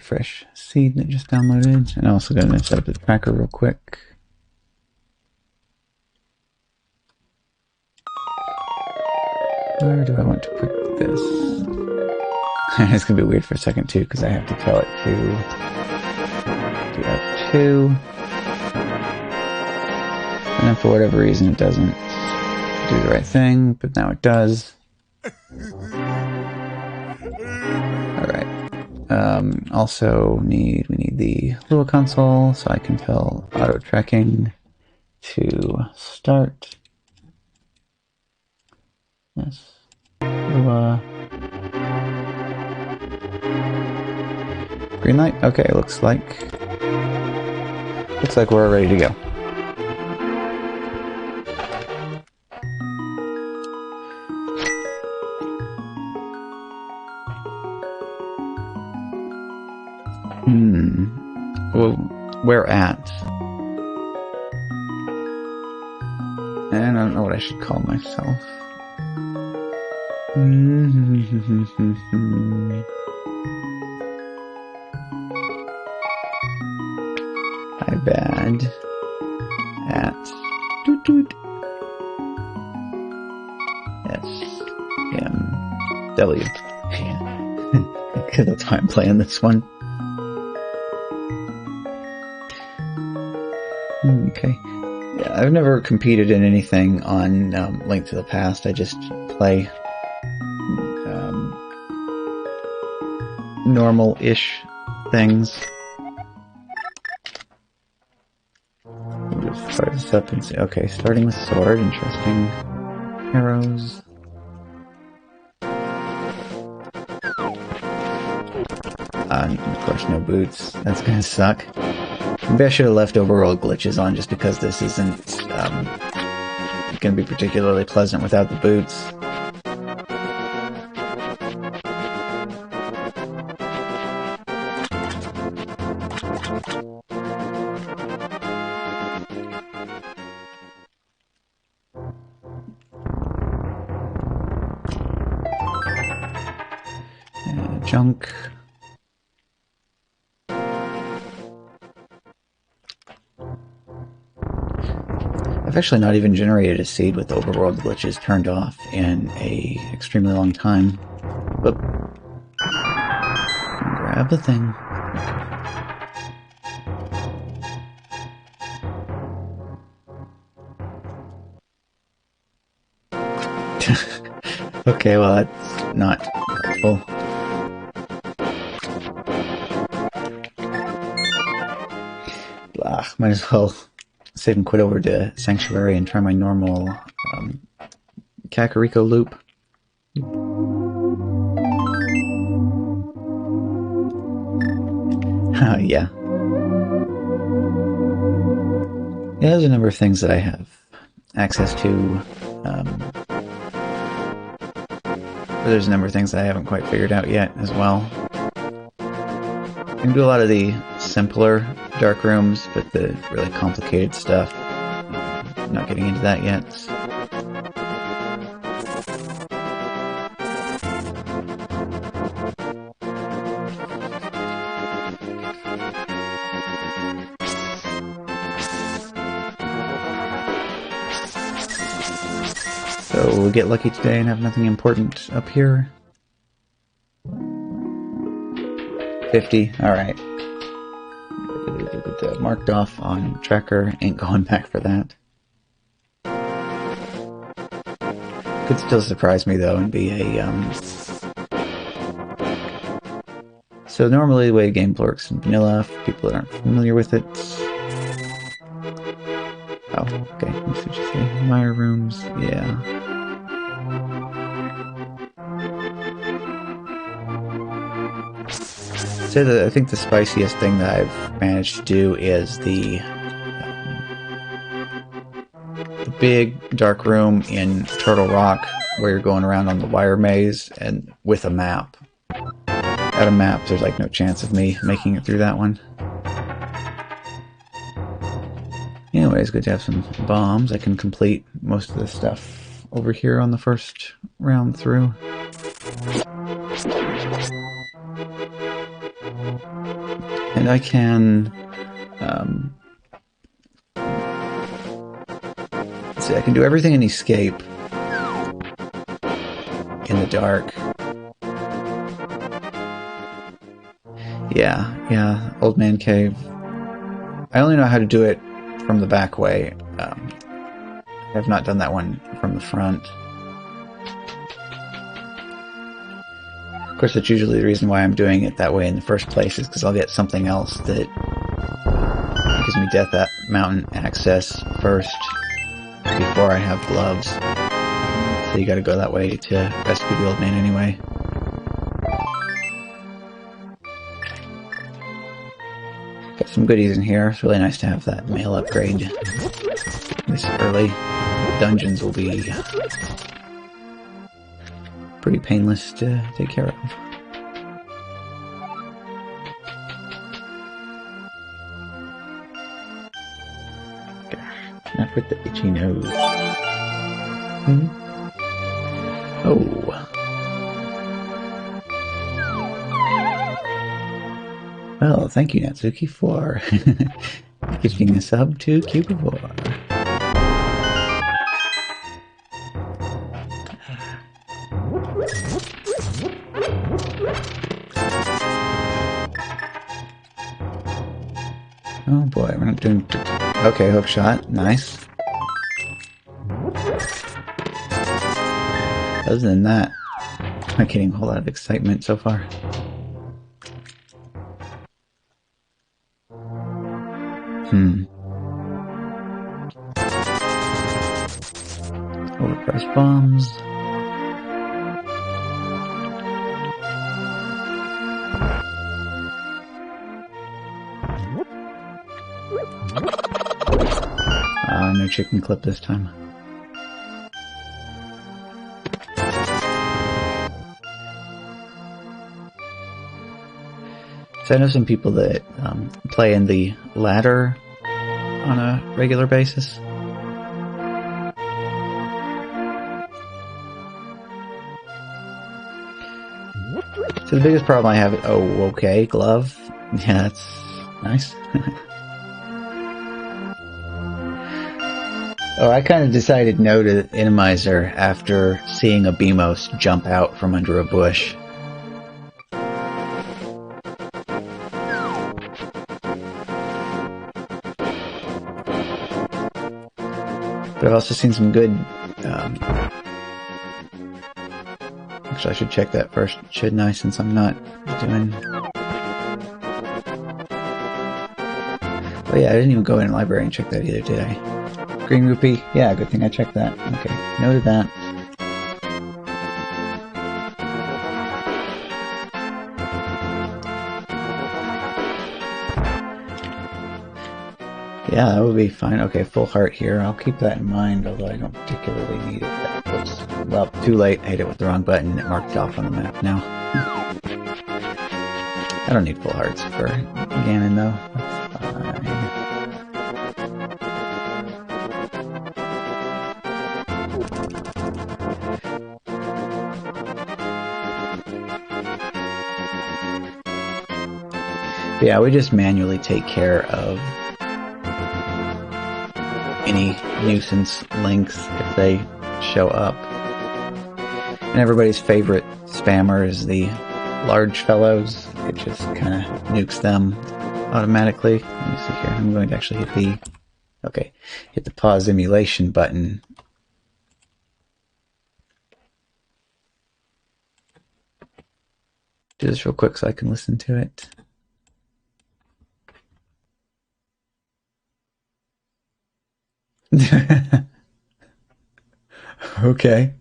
fresh seed that just downloaded. And I'm also going to set up the tracker real quick. Where do I want to put this? It's going to be weird for a second too, because I have to tell it to do F2. And then for whatever reason it doesn't do the right thing, but now it does. Alright. Also we need the little console, so I can tell auto tracking to start. Yes. Green light? Okay, looks like we're ready to go. Well, where at? I don't know what I should call myself. Hi, bad. At. Doot doot. S-M-W. Yeah. Because that's why I'm playing this one. Okay. Yeah, I've never competed in anything on Link to the Past. I just play normal-ish things. I'll just fire this up and see. Okay, starting with sword. Interesting. Arrows. Of course, no boots. That's gonna suck. Maybe I should have left overworld glitches on just because this isn't going to be particularly pleasant without the boots. Junk. I've actually not even generated a seed with overworld glitches turned off in a extremely long time. Whoop. Grab the thing. Okay, well that's not helpful. Blah, might as well save and quit over to Sanctuary and try my normal Kakariko loop. Yeah. Yeah, there's a number of things that I have access to. There's a number of things that I haven't quite figured out yet as well. I can do a lot of the simpler dark rooms, but the really complicated stuff, I'm not getting into that yet. So we'll get lucky today and have nothing important up here. 50, alright. Marked off on tracker, ain't going back for that. Could still surprise me though and be a So normally the way the game works in vanilla, for people that aren't familiar with it. Oh, okay. What did you say? Mire rooms, yeah. So I think the spiciest thing that I've managed to do is the big dark room in Turtle Rock where you're going around on the wire maze and with a map. Without a map, there's like no chance of me making it through that one. Anyways, good to have some bombs. I can complete most of this stuff over here on the first round through. And I can... let's see, I can do everything in Escape in the dark. Yeah, Old Man Cave. I only know how to do it from the back way. I have not done that one from the front. Of course, that's usually the reason why I'm doing it that way in the first place, is because I'll get something else that gives me Death Mountain access first before I have gloves. So you gotta go that way to rescue the old man anyway. Got some goodies in here. It's really nice to have that mail upgrade this early. Dungeons will be pretty painless to take care of. Not with the itchy nose. Oh. Well, thank you, Natsuki, for gifting a sub to Cubivore. Oh boy, we're not doing... Okay, hook shot. Nice. Other than that, I'm not getting a whole lot of excitement so far. Overpriced bombs. No chicken clip this time. So I know some people that play in the ladder on a regular basis. So the biggest problem I have... Oh, okay, glove. Yeah, that's nice. Oh, I kind of decided no to Inamizer after seeing a Beamos jump out from under a bush. But I've also seen some good... actually, I should check that first, shouldn't I, since I'm not doing... Oh yeah, I didn't even go in the library and check that either, did I? Green rupee? Yeah, good thing I checked that. Okay, noted that. Yeah, that would be fine. Okay, full heart here. I'll keep that in mind, although I don't particularly need it. Oops. Well, too late. I hit it with the wrong button. It marked it off on the map now. I don't need full hearts for Ganon, though. That's fine. Yeah, we just manually take care of any nuisance links if they show up. And everybody's favorite spammer is the large fellows. It just kind of nukes them automatically. Let me see here. I'm going to actually hit the... Okay, hit the pause emulation button. Do this real quick so I can listen to it. Okay.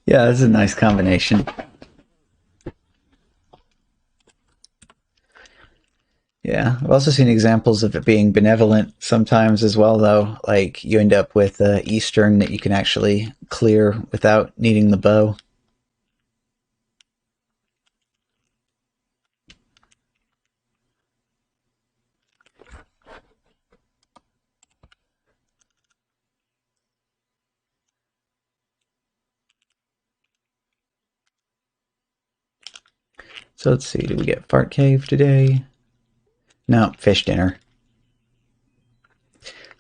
Yeah, that's a nice combination. Yeah, I've also seen examples of it being benevolent sometimes as well, though. Like, you end up with Eastern that you can actually clear without needing the bow. So let's see, did we get Fart Cave today? No, fish dinner.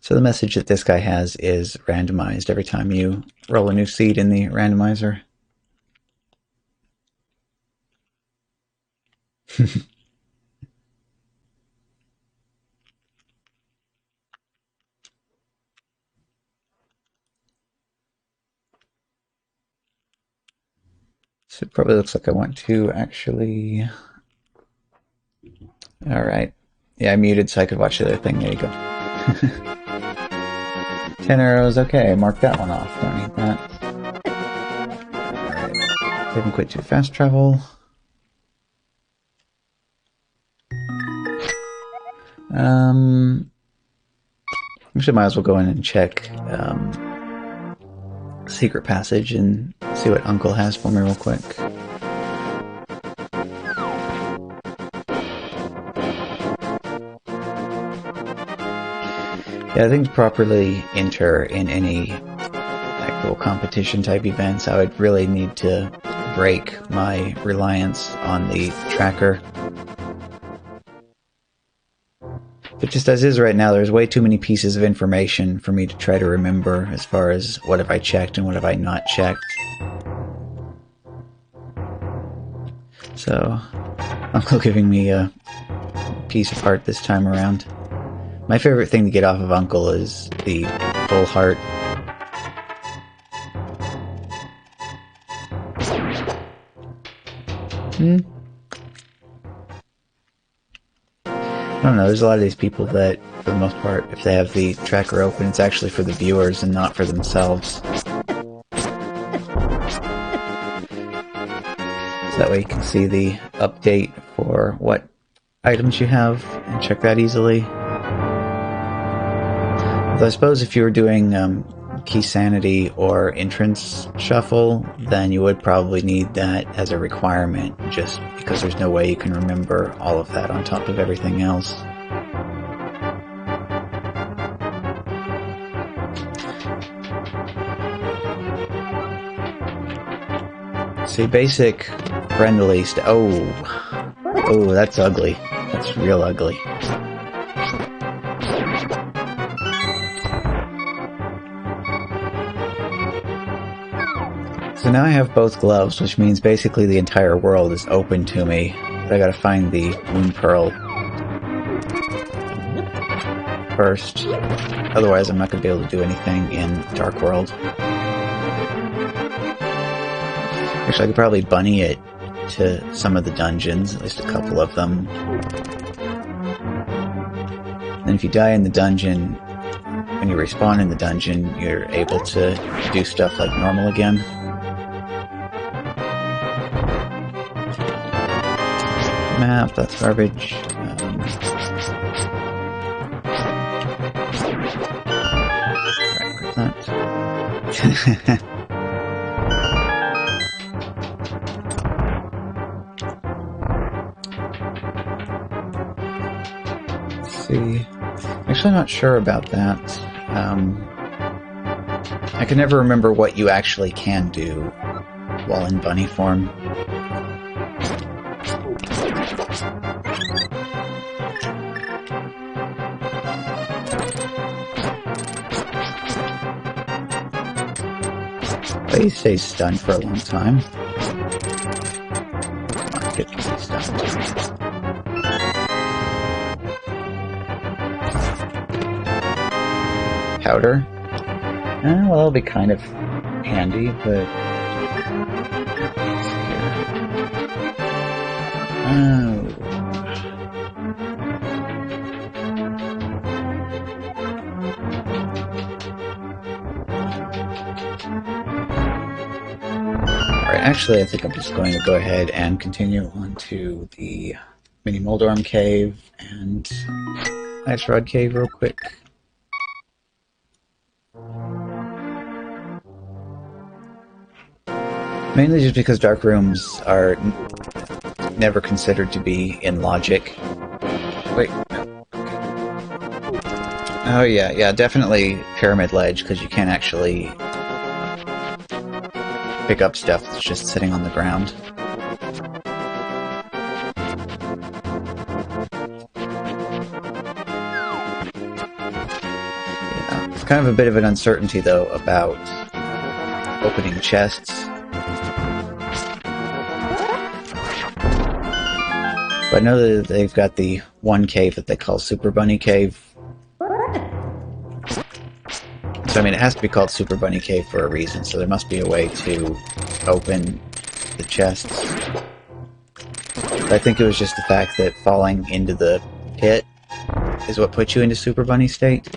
So the message that this guy has is randomized every time you roll a new seed in the randomizer. So it probably looks like I want to actually... Alright. Yeah, I muted so I could watch the other thing. There you go. 10 arrows, okay, mark that one off. Don't need that. Alright. Save and quit to fast travel. Actually, might as well go in and check secret passage and see what Uncle has for me real quick. Yeah, I think to properly enter in any actual competition type events, I would really need to break my reliance on the tracker. But just as is right now, there's way too many pieces of information for me to try to remember as far as what have I checked and what have I not checked. So, Uncle giving me a piece of heart this time around. My favorite thing to get off of Uncle is the full heart. I don't know, there's a lot of these people that, for the most part, if they have the tracker open, it's actually for the viewers and not for themselves. So that way you can see the update for what items you have and check that easily. Although I suppose if you were doing key sanity or entrance shuffle, then you would probably need that as a requirement, just because there's no way you can remember all of that on top of everything else. See, basic, friendly oh, that's ugly. That's real ugly. So now I have both gloves, which means basically the entire world is open to me. But I gotta find the Moon Pearl first. Otherwise I'm not gonna be able to do anything in Dark World. Actually, I could probably bunny it to some of the dungeons, at least a couple of them. And if you die in the dungeon, when you respawn in the dungeon, you're able to do stuff like normal again. Map, that's garbage. Right, that. Let's see. Actually, I'm not sure about that. I can never remember what you actually can do while in bunny form. He stays stunned for a long time. Come on, get easy stunned. Powder? Well, that'll be kind of handy, but... Oh... Actually, I think I'm just going to go ahead and continue on to the Mini Moldorm Cave and Ice Rod Cave real quick. Mainly just because dark rooms are never considered to be in logic. Wait, no. Oh yeah, definitely Pyramid Ledge, because you can't actually pick up stuff that's just sitting on the ground. kind of a bit of an uncertainty, though, about opening chests. But I know that they've got the one cave that they call Super Bunny Cave. So, I mean, it has to be called Super Bunny Cave for a reason, so there must be a way to open the chests. But I think it was just the fact that falling into the pit is what put you into Super Bunny state.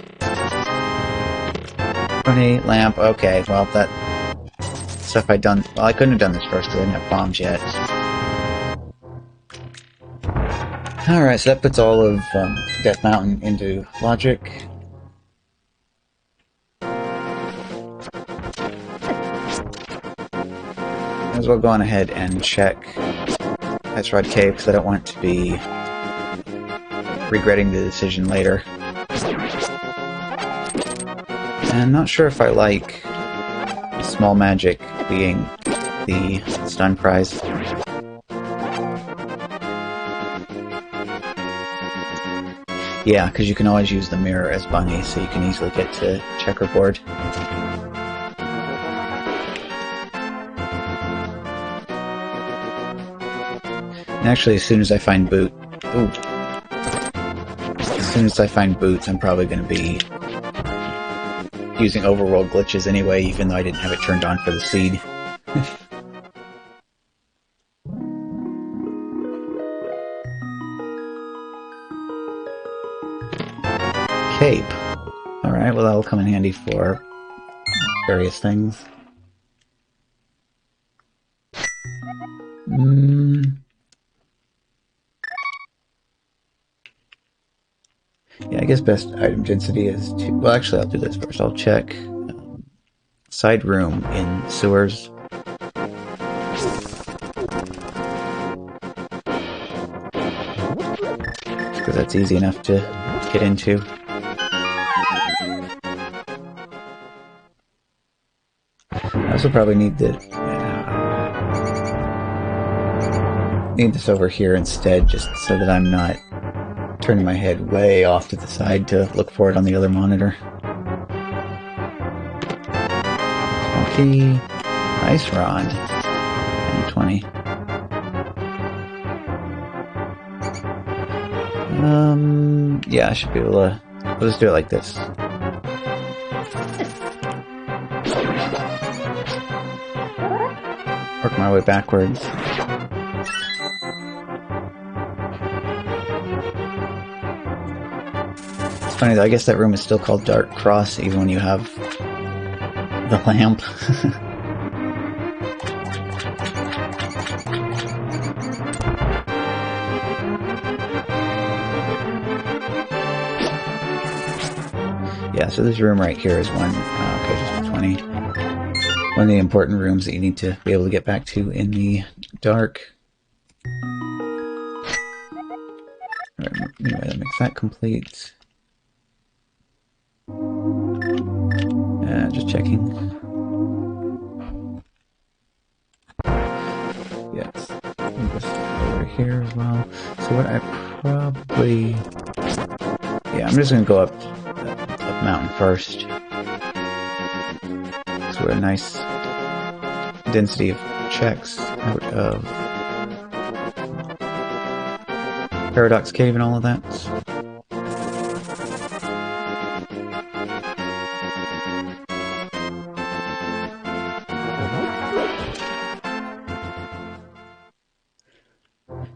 Bunny, lamp, okay, well, that stuff I'd done... Well, I couldn't have done this first because I didn't have bombs yet. Alright, so that puts all of Death Mountain into logic. Might as well go on ahead and check Ice Rod Cave because I don't want to be regretting the decision later. And I'm not sure if I like Small Magic being the stun prize. Yeah, because you can always use the mirror as Bunny, so you can easily get to checkerboard. And actually, as soon as I find boots, I'm probably going to be using overworld glitches anyway, even though I didn't have it turned on for the seed. Cape. Alright, well that'll come in handy for various things. Yeah, I guess best item density is 2. Well, actually, I'll do this first. I'll check side room in sewers. Because that's easy enough to get into. I also probably need this over here instead, just so that I'm not turning my head way off to the side to look for it on the other monitor. Smoky Ice Rod. And 20. Yeah, I should be able to... We'll just do it like this. Work my way backwards. It's funny though, I guess that room is still called Dark Cross even when you have the lamp. Yeah, so this room right here is one, okay, just a 20. One of the important rooms that you need to be able to get back to in the dark. Anyway, that makes that complete. Just checking. Yes, this over here as well. So what I probably... Yeah, I'm just going to go up mountain first. So we're a nice density of checks out of Paradox Cave and all of that.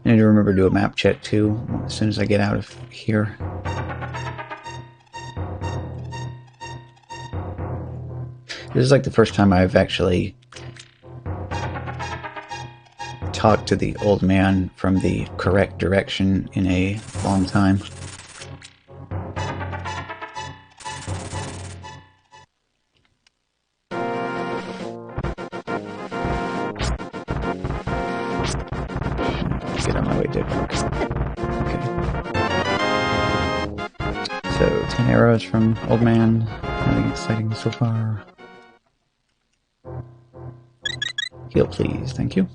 I need to remember to do a map check too as soon as I get out of here. This is like the first time I've actually talked to the old man from the correct direction in a long time. Get on my way, Dick. Okay. So, 10 arrows from old man. Nothing exciting so far. Heal, please. Thank you.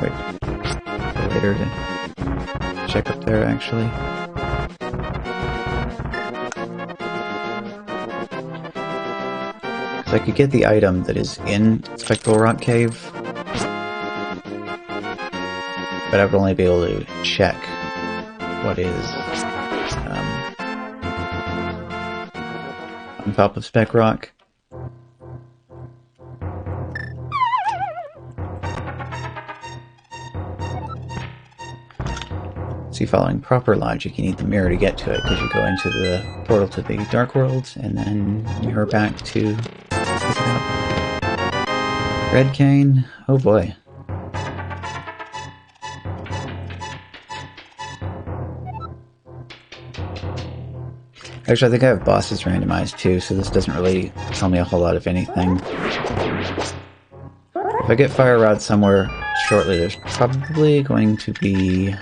Wait for later to check up there, actually. Because I could get the item that is in Spectral Rock Cave, but I would only be able to check what is on top of Spec Rock. See, following proper logic, you need the mirror to get to it, because you go into the portal to the Dark World, and then mirror back to pick it up. Red cane, oh boy. Actually, I think I have bosses randomized too, so this doesn't really tell me a whole lot of anything. If I get Fire Rod somewhere shortly, there's probably going to be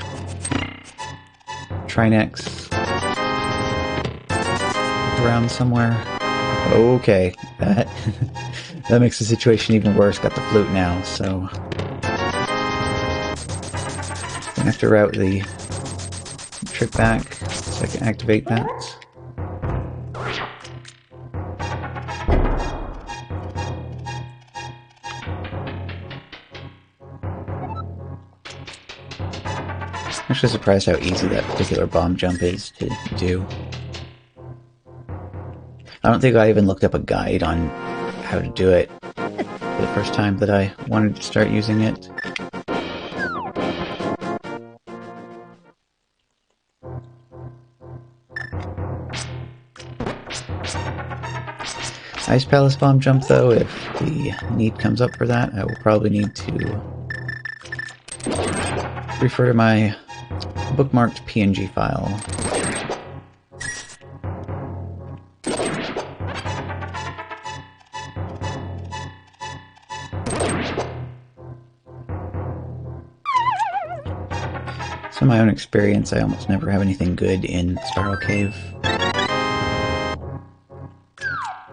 Trinex around somewhere. Okay, that makes the situation even worse. Got the flute now, so gonna have to route the trip back so I can activate that. I'm actually surprised how easy that particular bomb jump is to do. I don't think I even looked up a guide on how to do it for the first time that I wanted to start using it. Ice Palace bomb jump though, if the need comes up for that, I will probably need to refer to my bookmarked PNG file. So in my own experience, I almost never have anything good in Spiral Cave.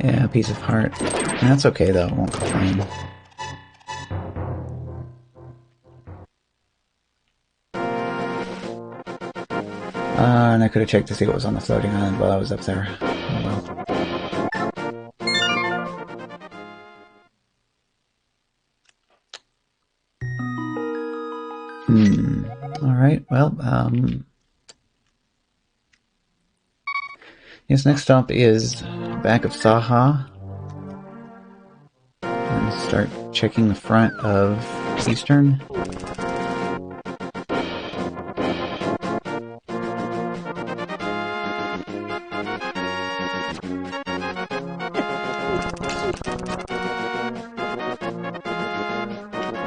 Yeah, a piece of heart. That's okay though, I won't complain. And I could have checked to see what was on the floating island while I was up there. Oh well. Alright, well, yes, next stop is back of Saha. And start checking the front of Eastern.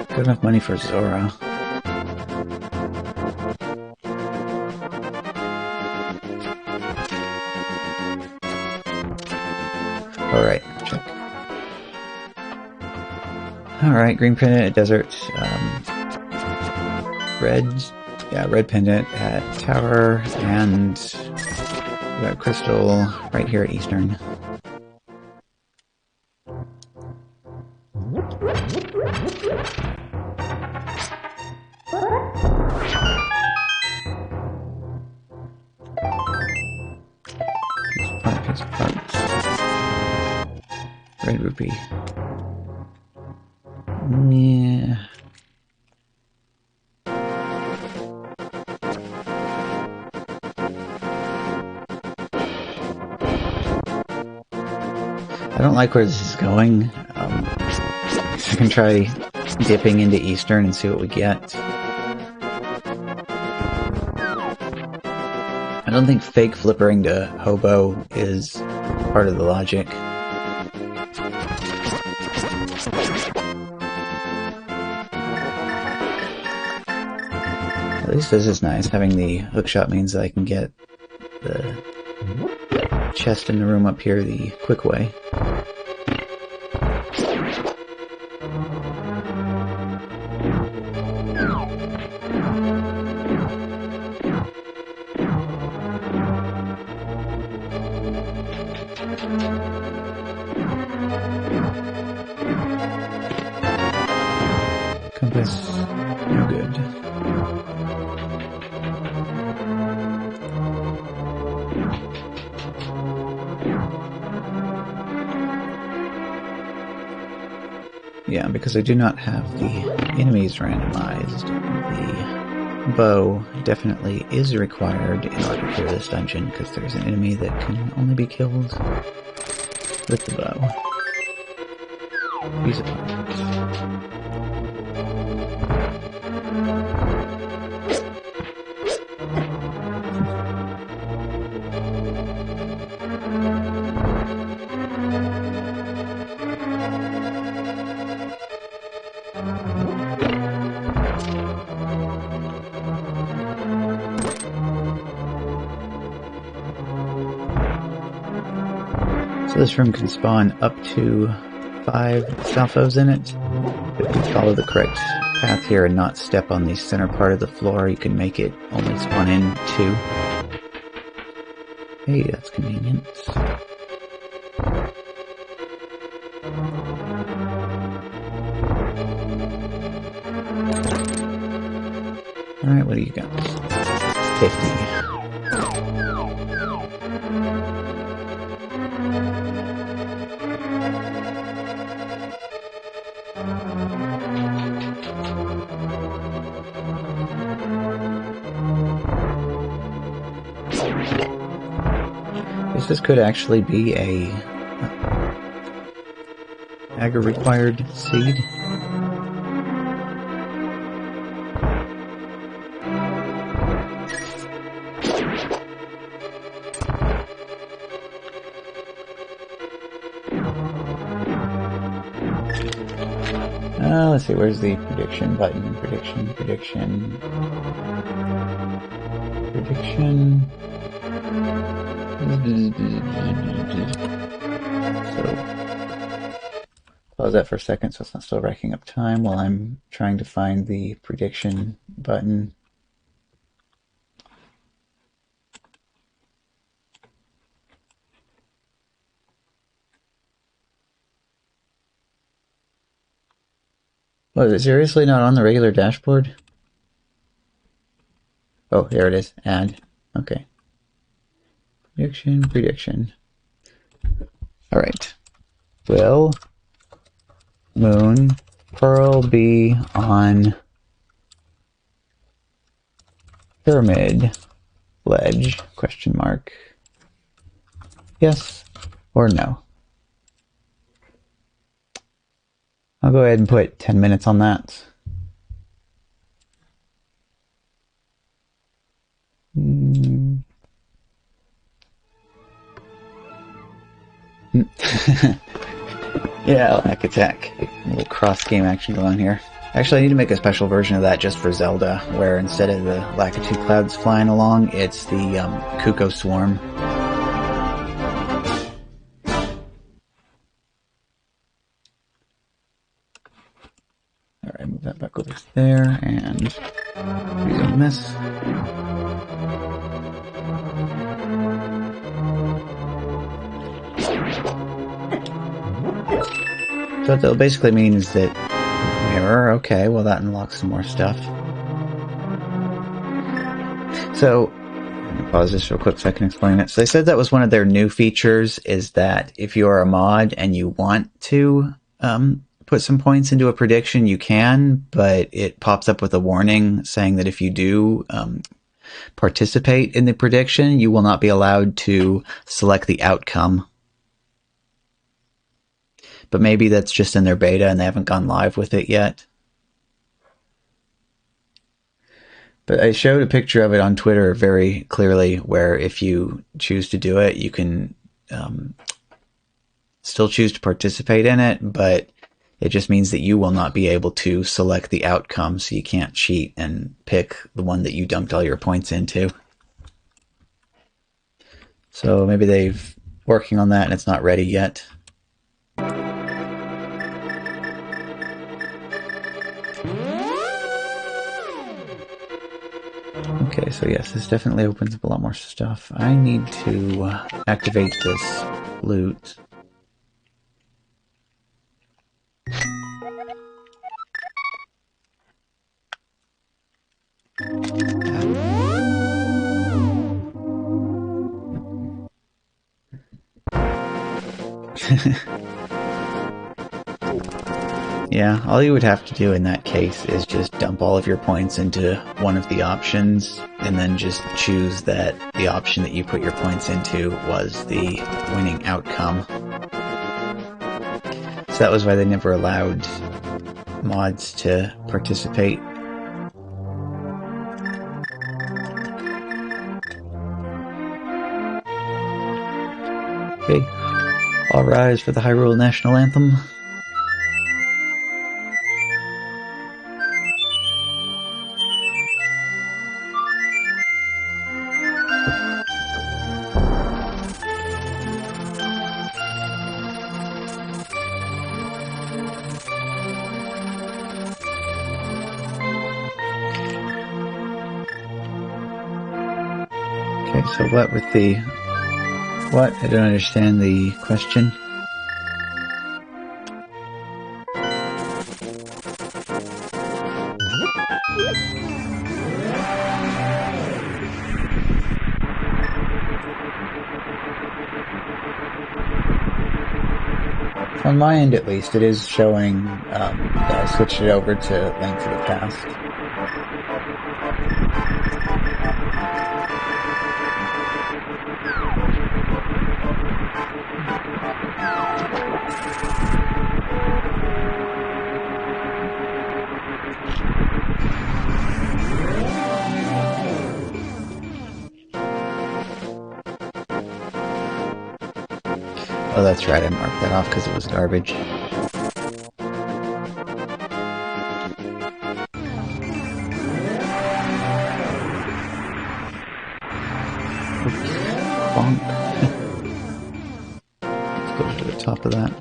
Good enough money for Zora. Alright, check. Alright, green pendant at Desert. Red pendant at Tower, and we got crystal right here at Eastern. Piece of parts. Red rupee. Yeah. I don't like where this is going. I can try dipping into Eastern and see what we get. I don't think fake flippering to Hobo is part of the logic. At least this is nice. Having the hookshot means that I can get the chest in the room up here the quick way. Compass. No good. Yeah, because I do not have the enemies randomized, the bow definitely is required in order to clear this dungeon, because there's an enemy that can only be killed with the bow. Use it. So this room can spawn up to 5 salvos in it. If you follow the correct path here and not step on the center part of the floor, you can make it only spawn in 2. Hey, that's convenient. Alright, what do you got? 50. This could actually be a agar-required seed. Let's see, where's the prediction button? Prediction. So, pause that for a second so it's not still racking up time while I'm trying to find the prediction button. Oh, is it seriously not on the regular dashboard? Oh, here it is. Add. Okay. Prediction. Alright. Will Moon Pearl be on Pyramid Ledge? Question mark. Yes or no? I'll go ahead and put 10 minutes on that. Yeah, Lack Attack. A little cross-game action going on here. Actually, I need to make a special version of that just for Zelda, where instead of the Lakitu clouds flying along, it's the Kuko Swarm. Alright, move that back over there, and resume this. So what that basically means is that mirror, okay, well that unlocks some more stuff. So, let me pause this real quick so I can explain it. So they said that was one of their new features, is that if you are a mod and you want to put some points into a prediction, you can, but it pops up with a warning saying that if you do participate in the prediction, you will not be allowed to select the outcome. But maybe that's just in their beta and they haven't gone live with it yet. But I showed a picture of it on Twitter very clearly, where if you choose to do it, you can still choose to participate in it, but it just means that you will not be able to select the outcome, so you can't cheat and pick the one that you dumped all your points into. So maybe they're working on that and it's not ready yet. Okay, so yes, this definitely opens up a lot more stuff. I need to activate this loot. Yeah, all you would have to do in that case is just dump all of your points into one of the options, and then just choose that the option that you put your points into was the winning outcome. So that was why they never allowed mods to participate. Okay, all rise for the Hyrule National Anthem. Okay, so what with the... What? I don't understand the question. On my end, at least, it is showing that I switched it over to Link to the Past. Oh, that's right, I marked that off because it was garbage. Oops. Bonk. Let's go to the top of that.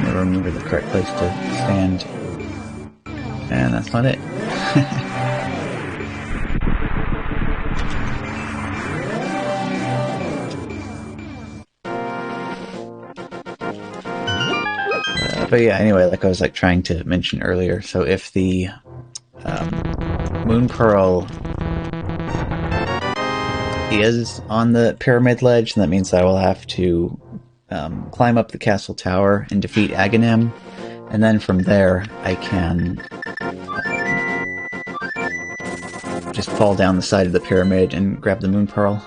Never remember the correct place to stand. And that's not it. But yeah, anyway, like I was trying to mention earlier, so if the Moon Pearl is on the pyramid ledge, then that means I will have to climb up the castle tower and defeat Aghanim, and then from there I can just fall down the side of the pyramid and grab the Moon Pearl.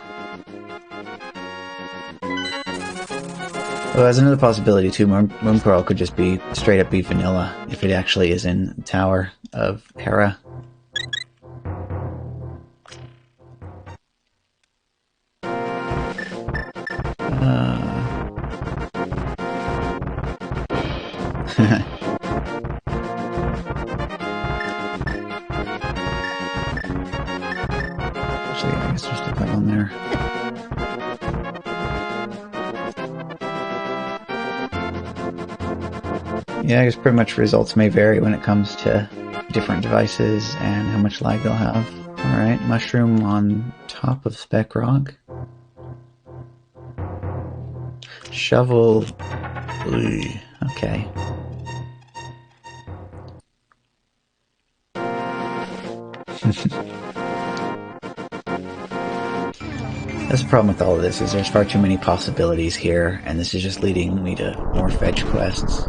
Well, there's another possibility too. Moon Pearl could just be straight up be vanilla if it actually is in the Tower of Hera. Actually, I guess there's stuff on there. Yeah, I guess pretty much results may vary when it comes to different devices and how much lag they'll have. Alright, mushroom on top of Spec Rock. Shovel. Okay. That's the problem with all of this, is there's far too many possibilities here, and this is just leading me to more fetch quests.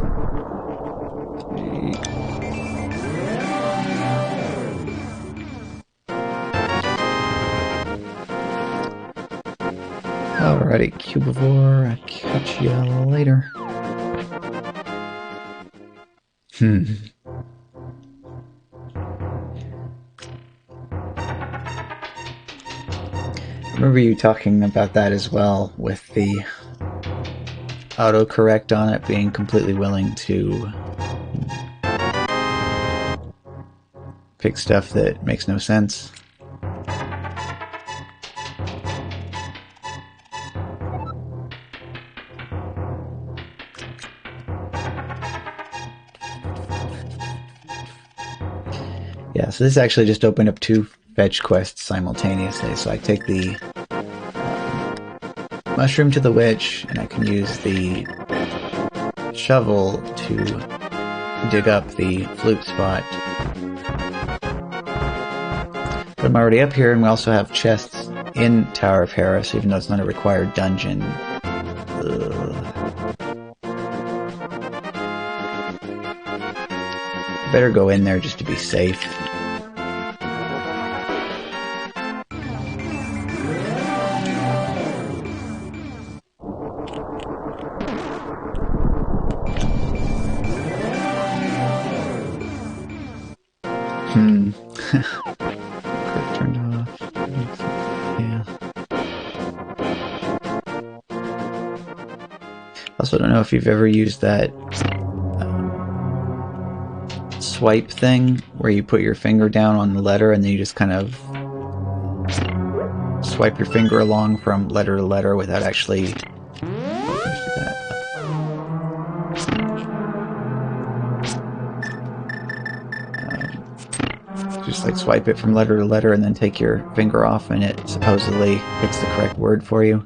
Alrighty, Cubivore, I'll catch you later. I remember you talking about that as well, with the autocorrect on it being completely willing to pick stuff that makes no sense. Yeah, so this actually just opened up 2 fetch quests simultaneously. So I take the mushroom to the witch, and I can use the shovel to dig up the flute spot. But I'm already up here, and we also have chests in Tower of Harris, even though it's not a required dungeon. Better go in there just to be safe. Turned off. Yeah. Also, don't know if you've ever used that swipe thing where you put your finger down on the letter and then you just kind of swipe your finger along from letter to letter without actually. Just like swipe it from letter to letter and then take your finger off and it supposedly picks the correct word for you.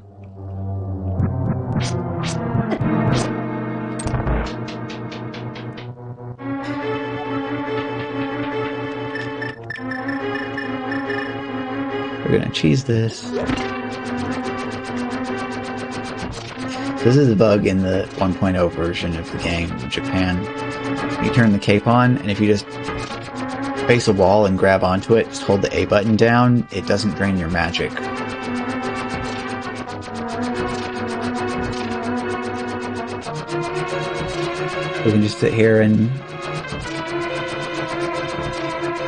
We're gonna cheese this. So this is a bug in the 1.0 version of the game in Japan. You turn the cape on, and if you just face a wall and grab onto it, just hold the A button down, it doesn't drain your magic. We can just sit here and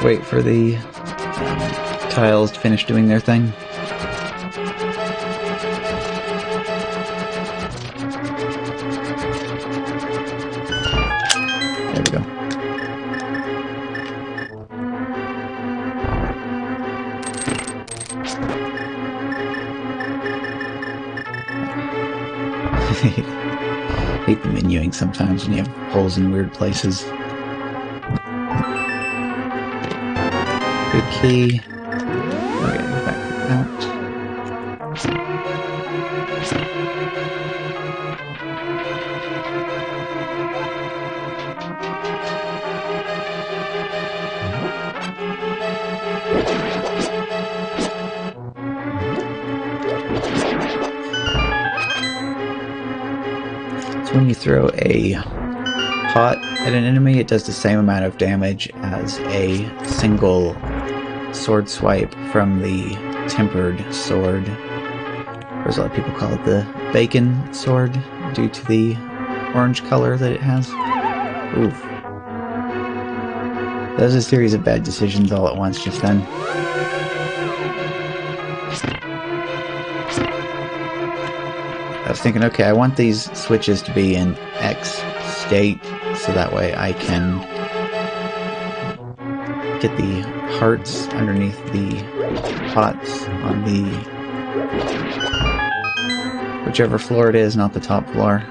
wait for the tiles to finish doing their thing. There we go. Hate the menuing sometimes when you have holes in weird places. Good key. Okay, back out. When you throw a pot at an enemy, it does the same amount of damage as a single sword swipe from the tempered sword. Or as a lot of people call it, the bacon sword, due to the orange color that it has. Oof. That was a series of bad decisions all at once just then. I was thinking, okay, I want these switches to be in X state, so that way I can get the hearts underneath the pots on the whichever floor it is, not the top floor.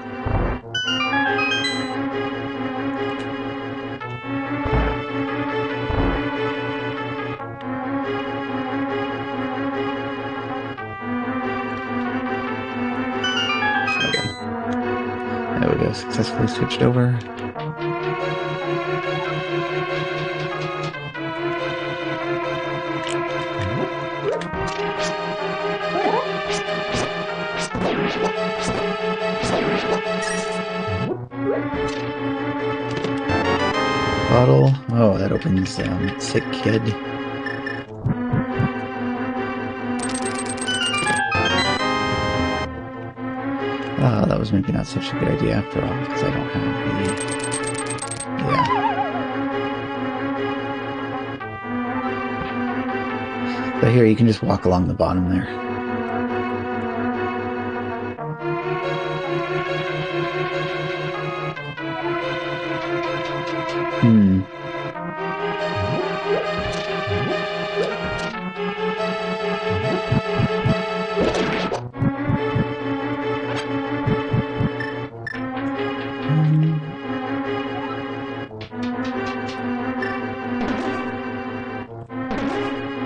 There we go, successfully switched over. Bottle. Oh, that opens Sick Kid. Oh, that was maybe not such a good idea after all, because I don't have the... Yeah. But here, you can just walk along the bottom there.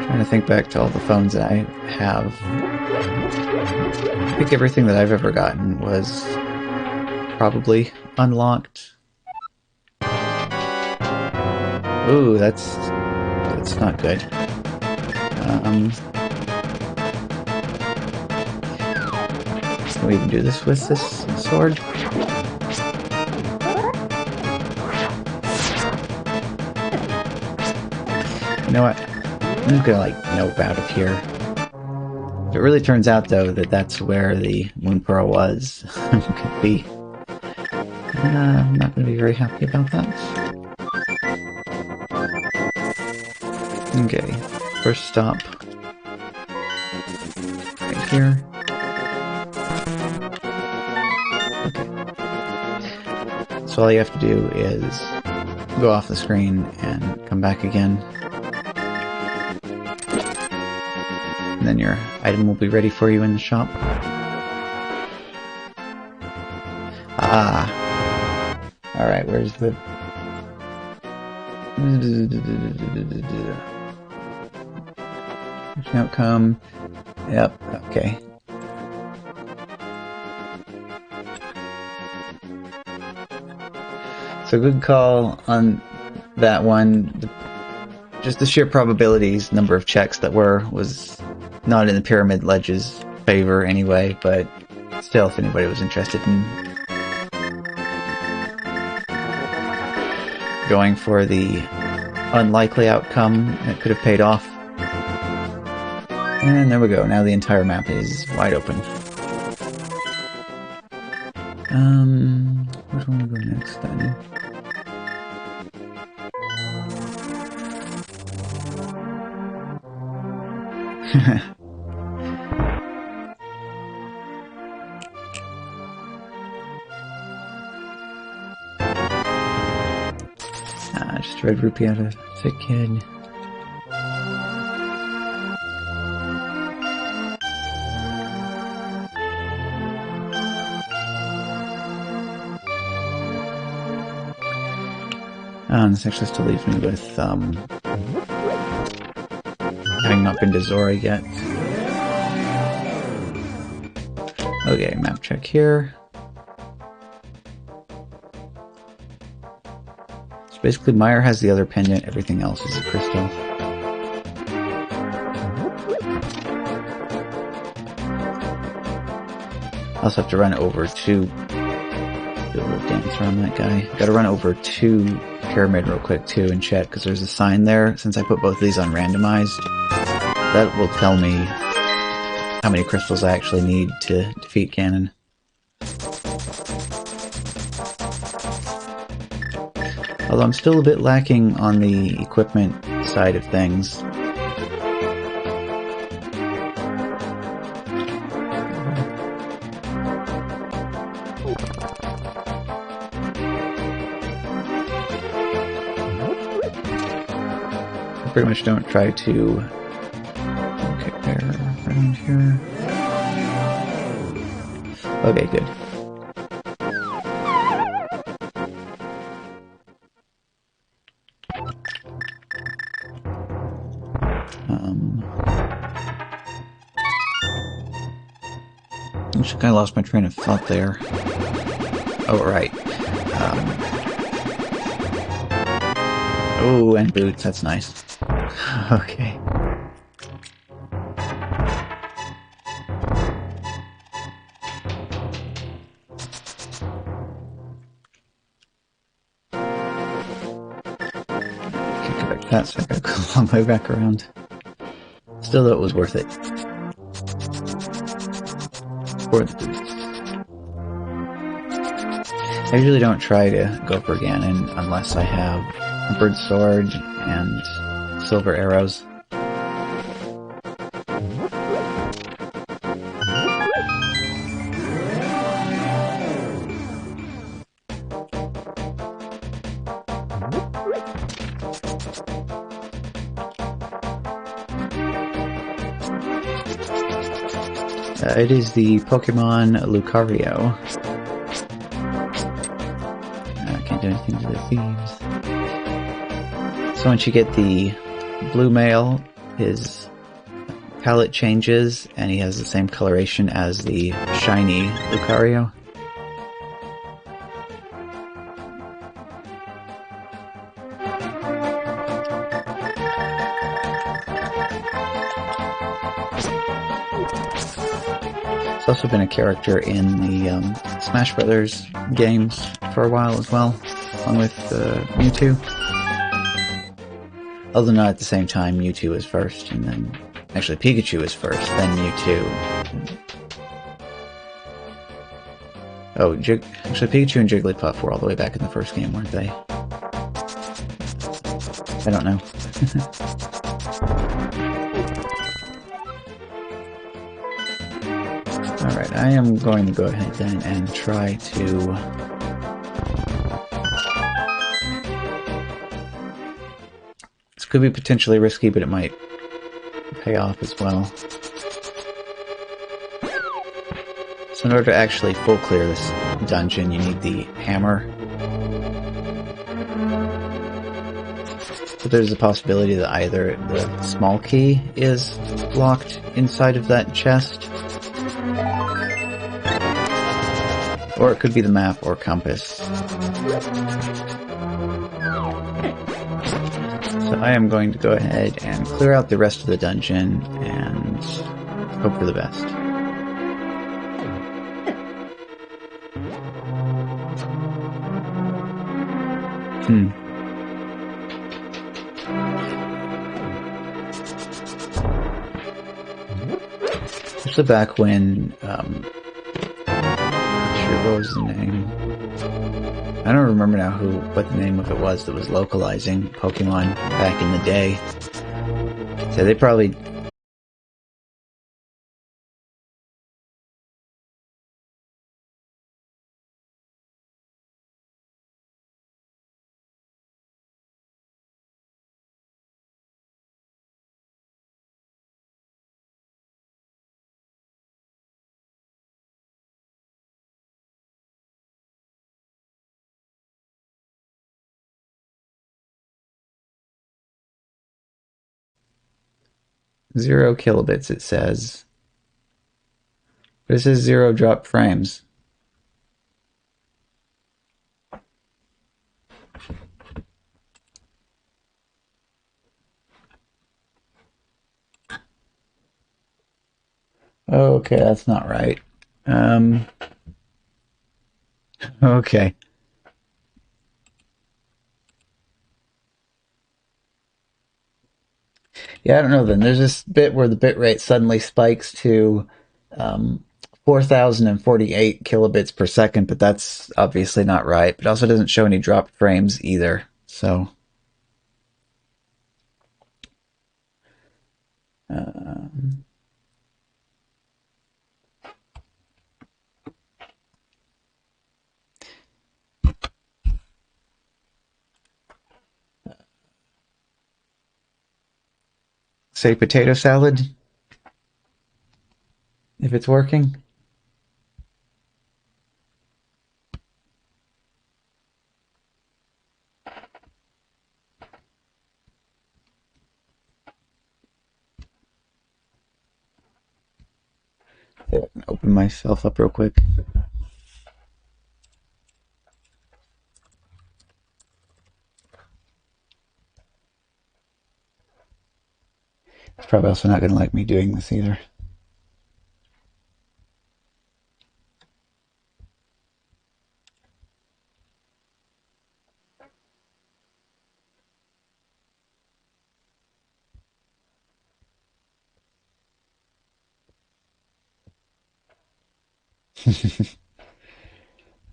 Trying to think back to all the phones that I have. I think everything that I've ever gotten was probably unlocked. Ooh, that's not good. Can we even do this with this sword? You know what? I'm just gonna, like, nope out of here. If it really turns out, though, that that's where the Moon Pearl was, I'm not gonna be very happy about that. Okay, first stop. Right here. Okay. So all you have to do is go off the screen and come back again. And then your item will be ready for you in the shop. Ah. Alright, where's the... outcome. Yep, okay. So good call on that one. Just the sheer probabilities, number of checks that was not in the Pyramid Ledge's favor anyway, but still, if anybody was interested in going for the unlikely outcome, it could have paid off. And there we go, now the entire map is wide open. Where do I want to go next then? Just red rupee out of thick kid. And this actually still leaves me with having not been to Zora yet. Okay, map check here. So basically Meyer has the other pendant, everything else is a crystal. I also have to run over to do a little dance around that guy. Gotta run over to Pyramid real quick too and check, because there's a sign there. Since I put both of these on randomized, that will tell me how many crystals I actually need to defeat Ganon. Although I'm still a bit lacking on the equipment side of things. I pretty much don't try to... Okay, there, around here. Okay, good. I kind of lost my train of thought there. Oh, right. Oh, and boots, that's nice. Okay. Can't go back to that, so I gotta go a long way back around. Still, though, it was worth it. For the boots. I usually don't try to go for Ganon unless I have a bird sword and silver arrows. It is the Pokemon Lucario. I can't do anything to the thieves. So once you get the blue male, his palette changes, and he has the same coloration as the shiny Lucario. He's also been a character in the Smash Brothers games for a while as well, along with Mewtwo. Although not at the same time, Mewtwo is first, and then... Actually, Pikachu is first, then Mewtwo. Oh, actually, Pikachu and Jigglypuff were all the way back in the first game, weren't they? I don't know. Alright, I am going to go ahead then and try to... This could be potentially risky, but it might pay off as well. So in order to actually full clear this dungeon, you need the hammer. But there's a possibility that either the small key is locked inside of that chest, or it could be the map or compass. So I am going to go ahead and clear out the rest of the dungeon and hope for the best. Especially back when, what was the name? I don't remember now what the name of it was that was localizing Pokemon back in the day. So they probably... Zero kilobits, it says. But it says 0 drop frames. Okay, that's not right. Okay. Yeah, I don't know then. There's this bit where the bitrate suddenly spikes to 4,048 kilobits per second, but that's obviously not right. It also doesn't show any dropped frames either, so... say potato salad, if it's working. Open myself up real quick. It's probably also not going to like me doing this either.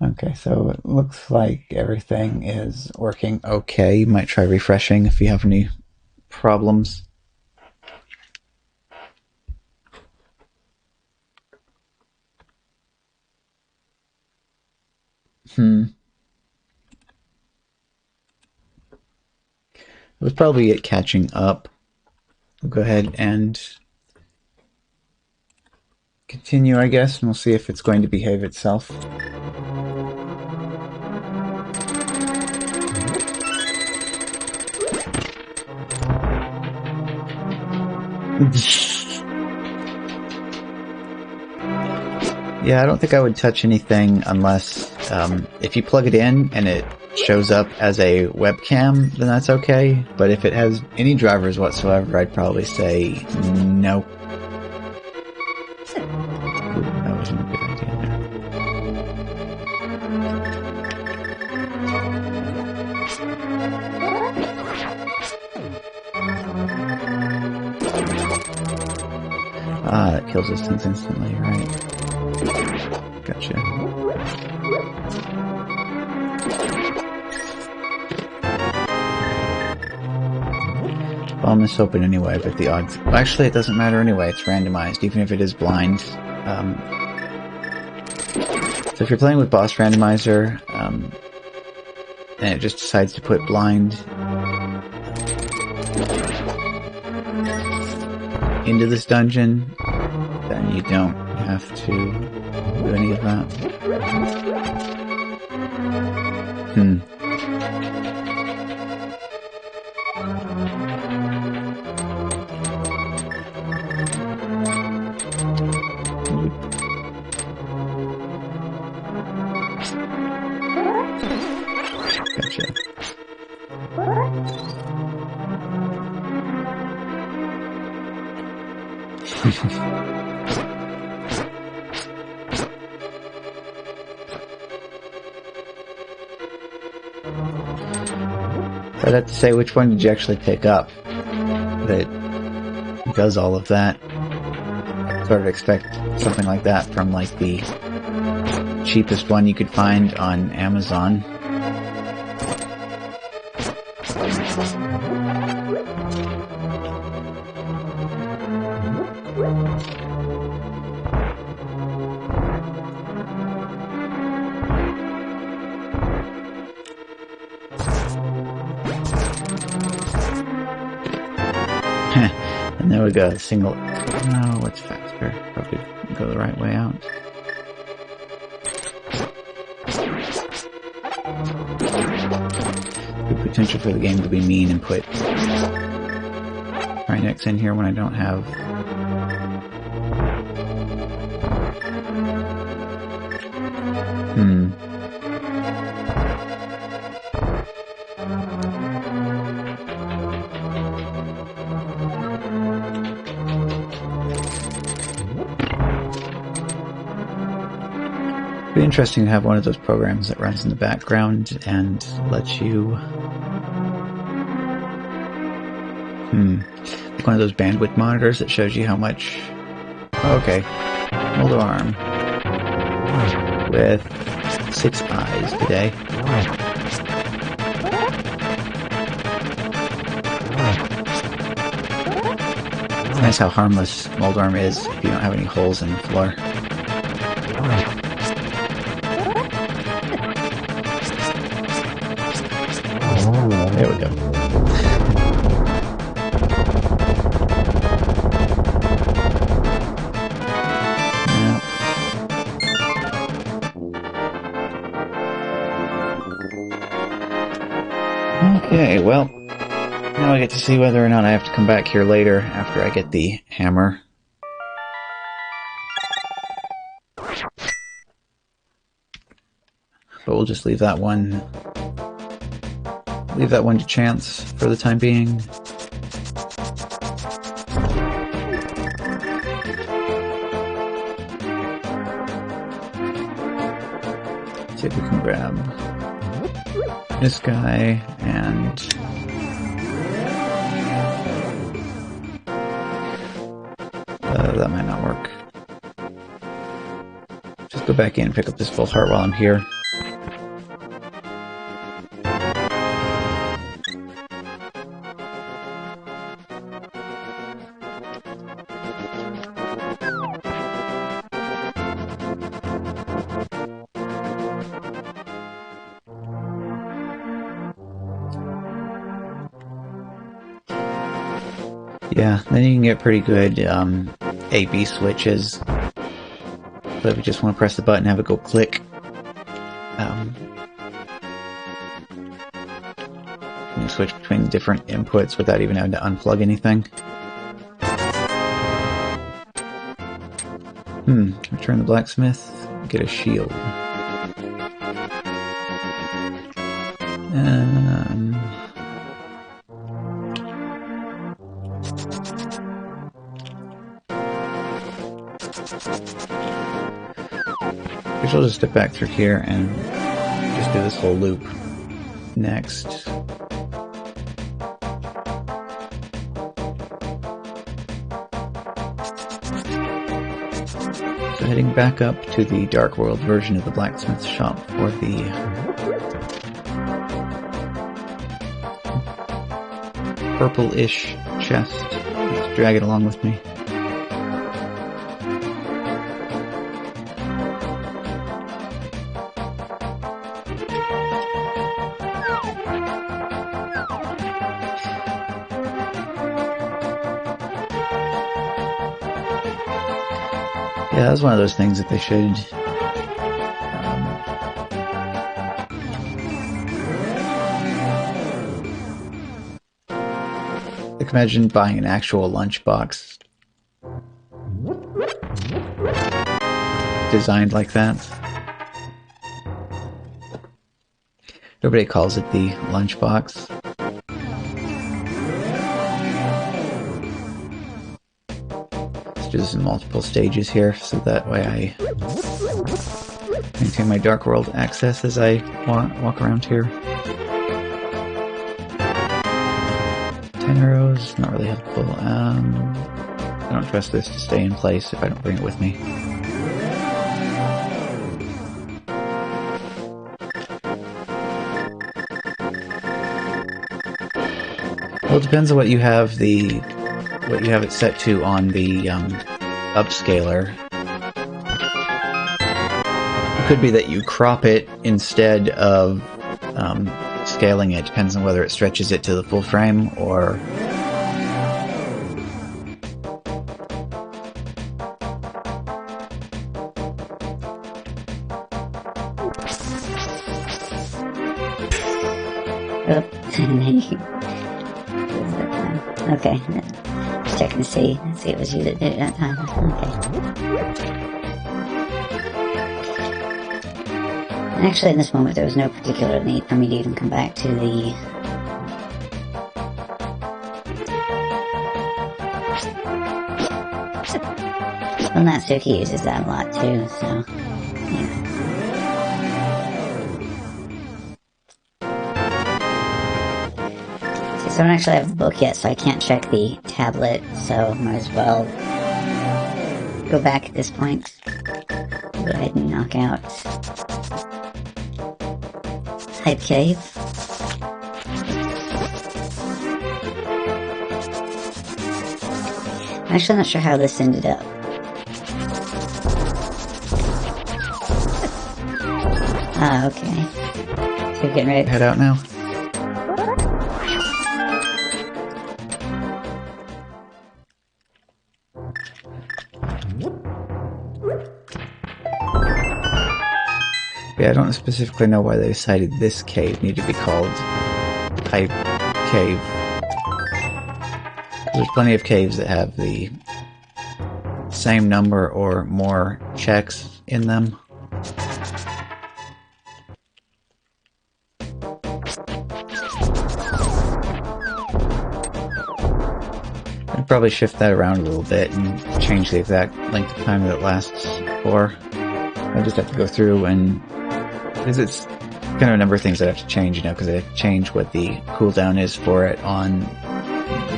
Okay, so it looks like everything is working okay. You might try refreshing if you have any problems. It was probably it catching up. We'll go ahead and continue, I guess, and we'll see if it's going to behave itself. Yeah, I don't think I would touch anything unless if you plug it in and it shows up as a webcam, then that's okay. But if it has any drivers whatsoever, I'd probably say no. Ooh, that was Ah, that kills those things instantly, right. Gotcha. Well, I'm this open anyway, but the odds... Well, actually, it doesn't matter anyway. It's randomized, even if it is blind. So if you're playing with Boss Randomizer, and it just decides to put blind into this dungeon, then you don't have to do any of that. Gotcha. I'd have to say, which one did you actually pick up that does all of that? Sort of expect something like that from like the cheapest one you could find on Amazon. And there we go, single... No, what's faster? Probably go the right way out. Good potential for the game to be mean and put Trinex in here when I don't have... It'd be interesting to have one of those programs that runs in the background and lets you... like one of those bandwidth monitors that shows you how much... Okay. Hold arm. With 6 eyes today. It's nice how harmless Moldarm is if you don't have any holes in the floor. There we go. Okay, well, now I get to see whether or not I have to come back here later after I get the hammer. But we'll just leave that one to chance for the time being. See if we can grab this guy and that might not work. Just go back in and pick up this full heart while I'm here. Yeah, then you can get pretty good A-B switches. So if you just want to press the button, have it go click. You switch between different inputs without even having to unplug anything. Return the blacksmith, get a shield. I guess I'll just step back through here and just do this whole loop next. So heading back up to the Dark World version of the blacksmith shop for the purple-ish chest. Let's drag it along with me. Yeah, that's one of those things that they should like imagine buying an actual lunchbox designed like that. Everybody calls it the lunchbox. Do this in multiple stages here, so that way I maintain my Dark World access as I walk around here. 10 arrows, not really helpful. I don't trust this to stay in place if I don't bring it with me. Well, it depends on what you have it set to on the upscaler. It could be that you crop it instead of scaling it. Depends on whether it stretches it to the full frame or... Okay, just checking to see it was you that did it that time. Okay. Actually, in this moment, there was no particular need for me to even come back to the... Well, Natsuki uses that a lot too, so... yeah. So I don't actually have the book yet, so I can't check the tablet, so might as well go back at this point. Go ahead and knock out Hype Cave. I'm actually not sure how this ended up. Ah, okay. So you're getting ready to head out now? Yeah, I don't specifically know why they decided this cave needed to be called Hype Cave. There's plenty of caves that have the same number or more checks in them. I'd probably shift that around a little bit and change the exact length of time that it lasts for. I just have to go through and... because it's kind of a number of things I have to change, you know, because I have to change what the cooldown is for it on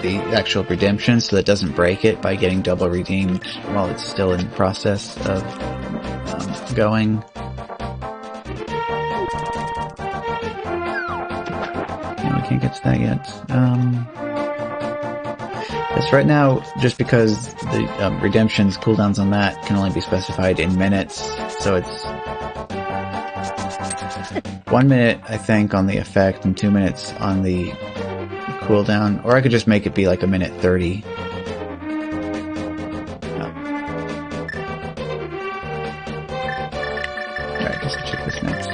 the actual redemption so that it doesn't break it by getting double redeemed while it's still in the process of going. No, we can't get to that yet. Yes, right now, just because the redemption's cooldowns on that can only be specified in minutes, so it's 1 minute, I think, on the effect and 2 minutes on the cooldown, or I could just make it be like a minute 30. Alright, just check this next.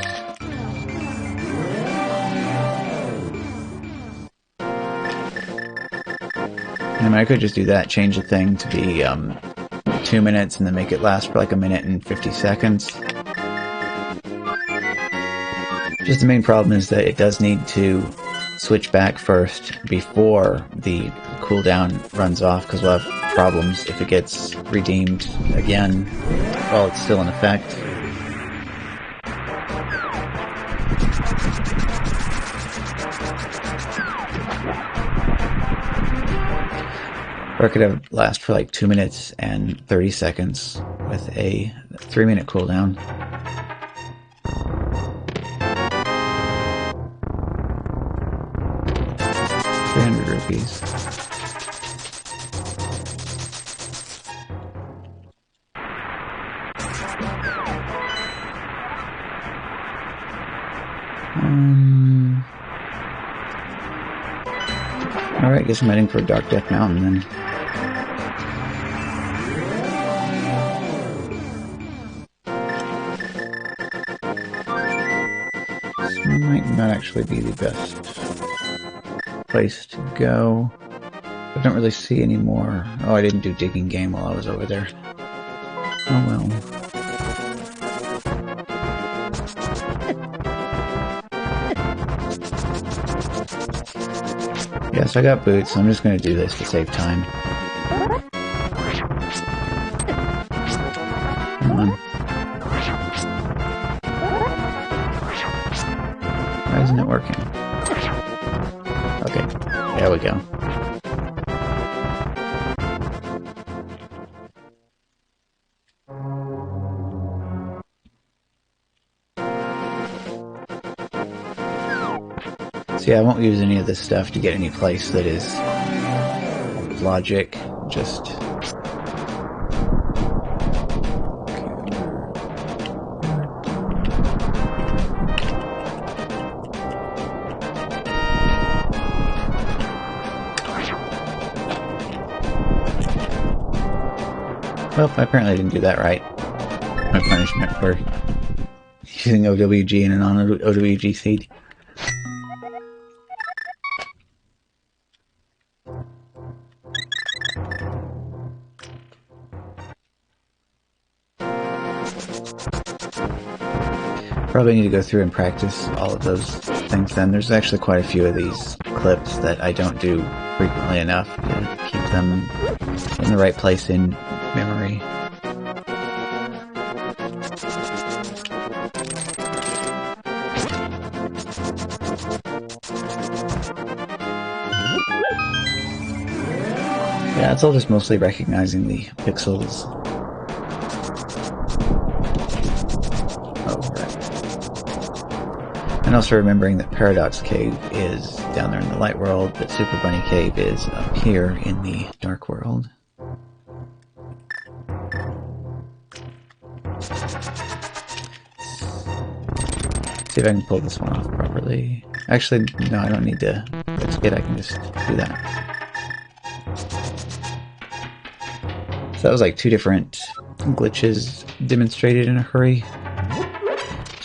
I mean, I could just do that, change the thing to be 2 minutes and then make it last for like a minute and 50 seconds. Just the main problem is that it does need to switch back first before the cooldown runs off, because we'll have problems if it gets redeemed again while it's still in effect. Or it could have last for like 2 minutes and 30 seconds, with a 3-minute cooldown. ₹300. Alright, guess I'm heading for Dark Death Mountain then. This might not actually be the best place to go. I don't really see any more. Oh, I didn't do digging game while I was over there. Oh well. Yes, I got boots, so I'm just going to do this to save time. Come on. Why isn't it working? Okay, there we go. So yeah, I won't use any of this stuff to get any place that is logic, just... Well, I apparently didn't do that right. My punishment for using OWG in a non-OWG seed. Probably need to go through and practice all of those things then. There's actually quite a few of these clips that I don't do frequently enough to keep them in the right place in memory. Yeah, it's all just mostly recognizing the pixels. And also remembering that Paradox Cave is down there in the light world, but Super Bunny Cave is up here in the dark world. See if I can pull this one off properly. Actually, no, I don't need to risk it, I can just do that. So that was like 2 different glitches demonstrated in a hurry.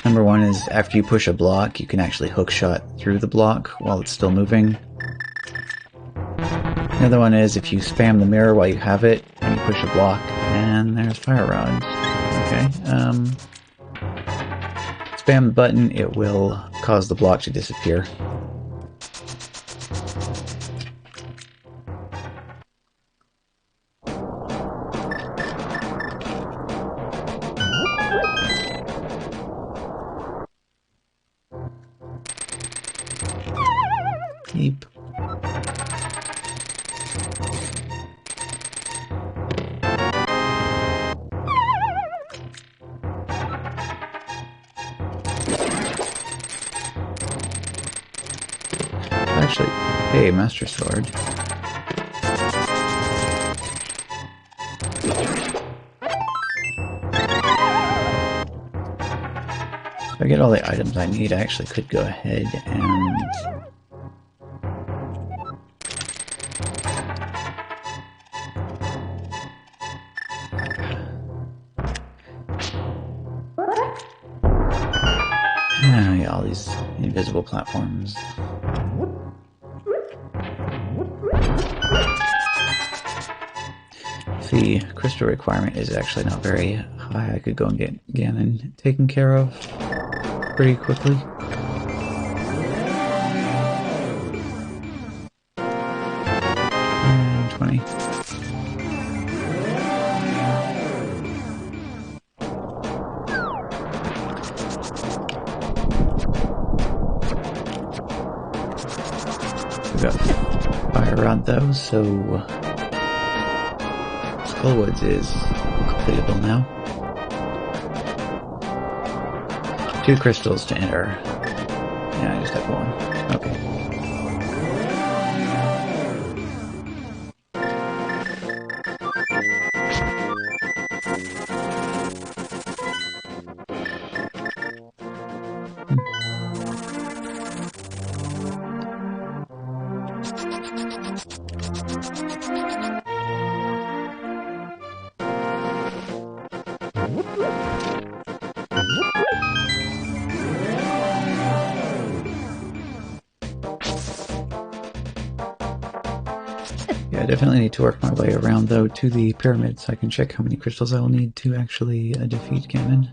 Number 1 is after you push a block, you can actually hookshot through the block while it's still moving. The other one is if you spam the mirror while you have it, and you push a block, and there's fire rods. Okay, spam the button, it will cause the block to disappear. Yep. Actually, hey, Master Sword. If I get all the items I need, I actually could go ahead and... yeah, all these invisible platforms. The crystal requirement is actually not very high. I could go and get Ganon taken care of pretty quickly. And 20. We got fire around those, so Skullwoods is completable now. 2 crystals to enter. Yeah, I just have 1. Okay. Yeah, I definitely need to work my way around, though, to the pyramid so I can check how many crystals I will need to actually defeat Ganon.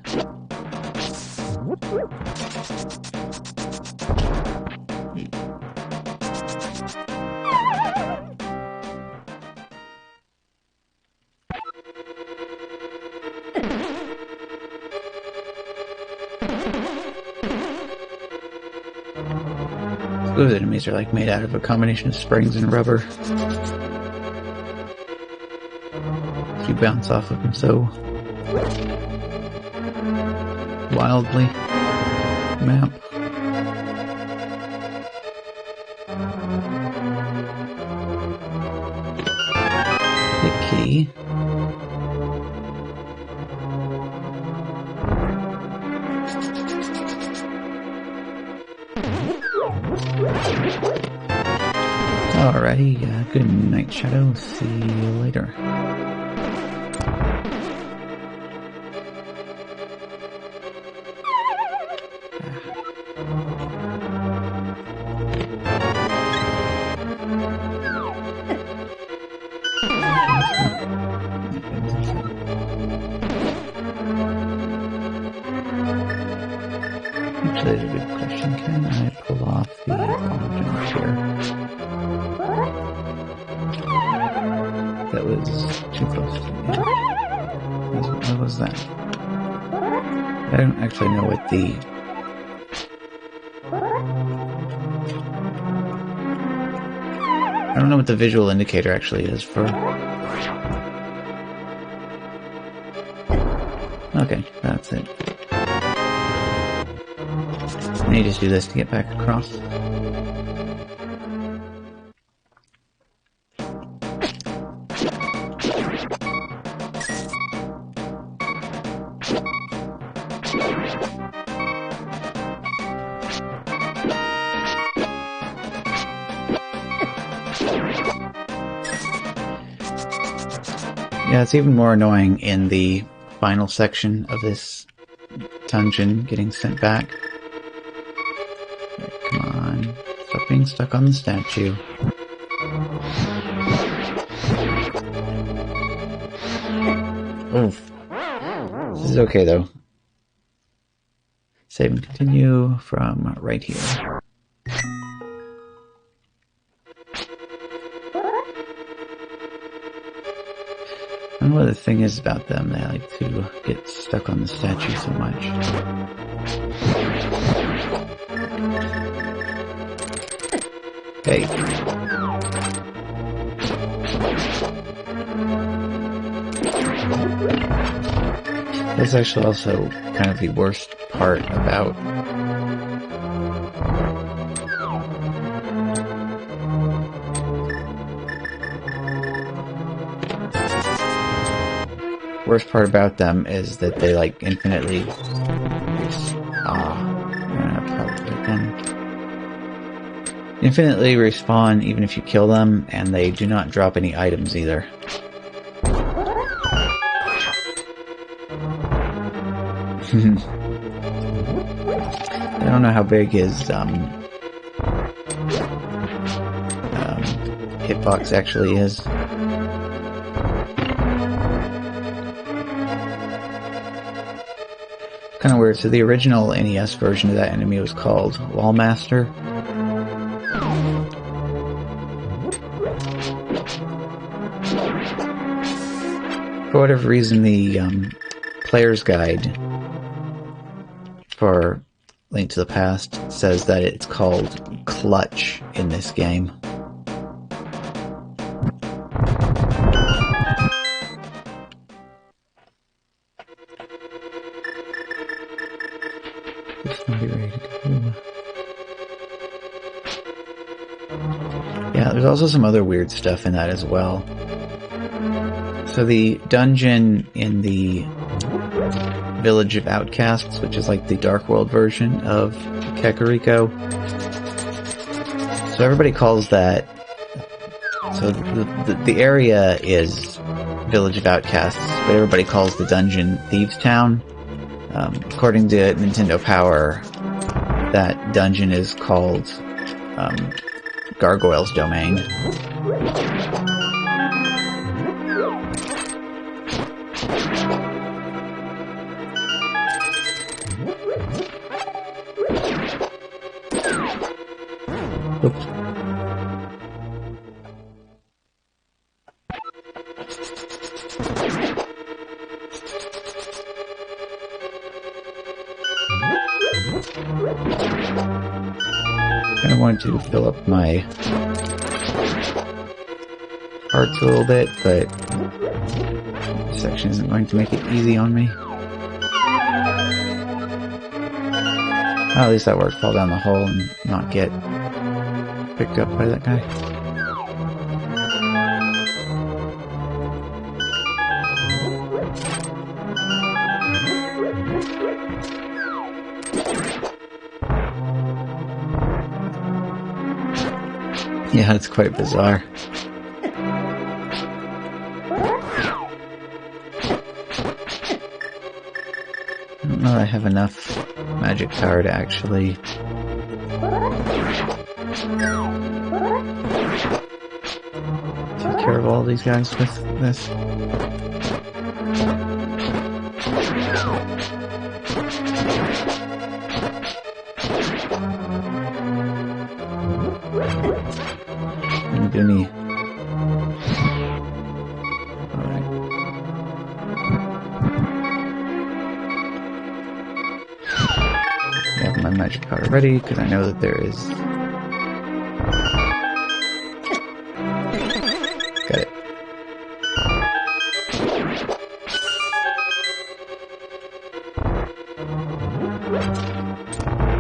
Those enemies are like made out of a combination of springs and rubber. You bounce off of them so wildly. Map. Hit key. Alrighty, good night, Shadow. See you later. Actually, there's a good question. Can I pull off the long jump here? That was too close to me. What was that? I don't actually know what the... I don't know what the visual indicator actually is for... Okay, that's it. I need to just do this to get back across. Yeah, it's even more annoying in the final section of this dungeon, getting sent back. Come on, stop being stuck on the statue. Oof. This is okay though. Save and continue from right here. I don't know what the thing is about them. They like to get stuck on the statue so much. Hey. That's actually also kind of the worst part about them is that they like infinitely infinitely respawn even if you kill them, and they do not drop any items either. I don't know how big his hitbox actually is. Kind of weird. So the original NES version of that enemy was called Wallmaster. For whatever reason, the player's guide for Link to the Past says that it's called Clutch in this game. It's not ready to go. Yeah, there's also some other weird stuff in that as well. So the dungeon in the Village of Outcasts, which is like the Dark World version of Kakariko. So everybody calls that... So the area is Village of Outcasts, but everybody calls the dungeon Thieves Town. According to Nintendo Power, that dungeon is called Gargoyle's Domain. Oops. I wanted to fill up my hearts a little bit, but this section isn't going to make it easy on me. Oh, at least that worked. Fall down the hole and not get picked up by that guy. Yeah, it's quite bizarre. I don't know that I have enough magic power to actually take care of all these guys with this. Didn't do any. Alright. I have my magic powder ready because I know that there is. Got it.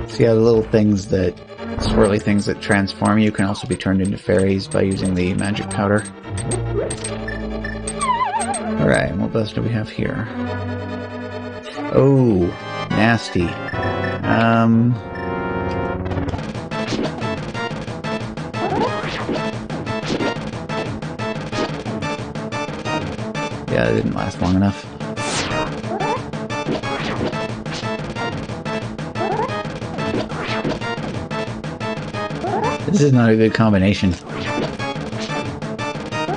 So yeah, the little things that swirly things that transform you can also be turned into fairies by using the magic powder. Alright, what else do we have here? Oh, nasty. Yeah, it didn't last long enough. This is not a good combination.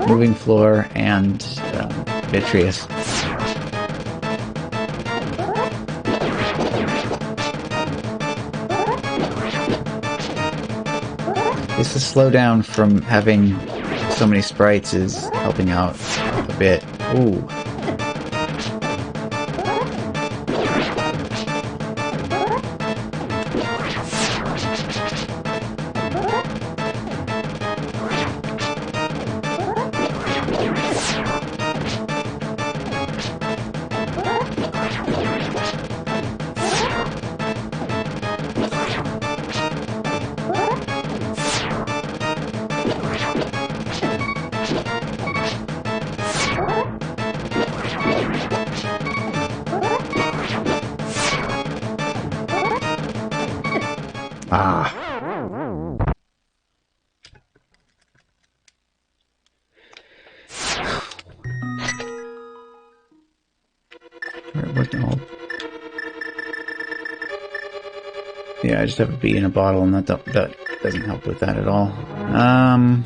Moving floor and vitreous. This is slowdown from having so many sprites is helping out a bit. Ooh. Ah. Yeah, I just have a bee in a bottle, and that doesn't help with that at all. I'm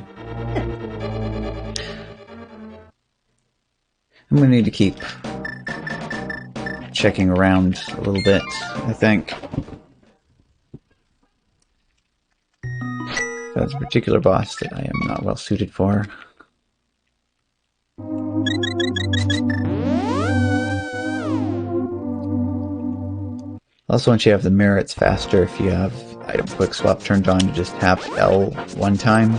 gonna need to keep checking around a little bit, I think. That's a particular boss that I am not well suited for. Also, once you have the mirror, it's faster if you have item quick swap turned on to just tap L one time.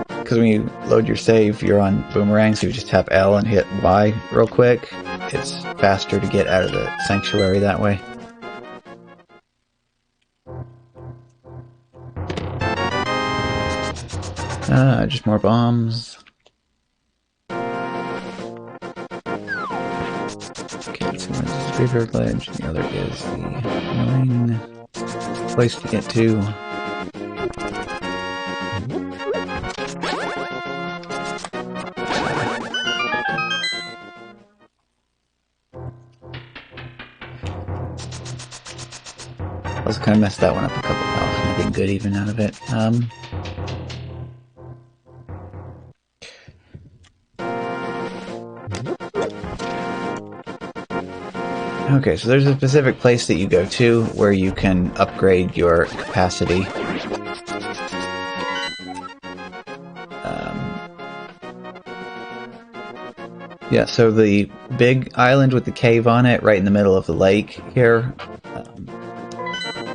Because because when you load your save, you're on Boomerang, so you just tap L and hit Y real quick. It's faster to get out of the sanctuary that way. Just more bombs. Okay, so one is the graveyard ledge, and the other is the annoying place to get to. Also kind of messed that one up a couple of nothing good even out of it. Okay, so there's a specific place that you go to where you can upgrade your capacity. Yeah, so the big island with the cave on it, right in the middle of the lake here,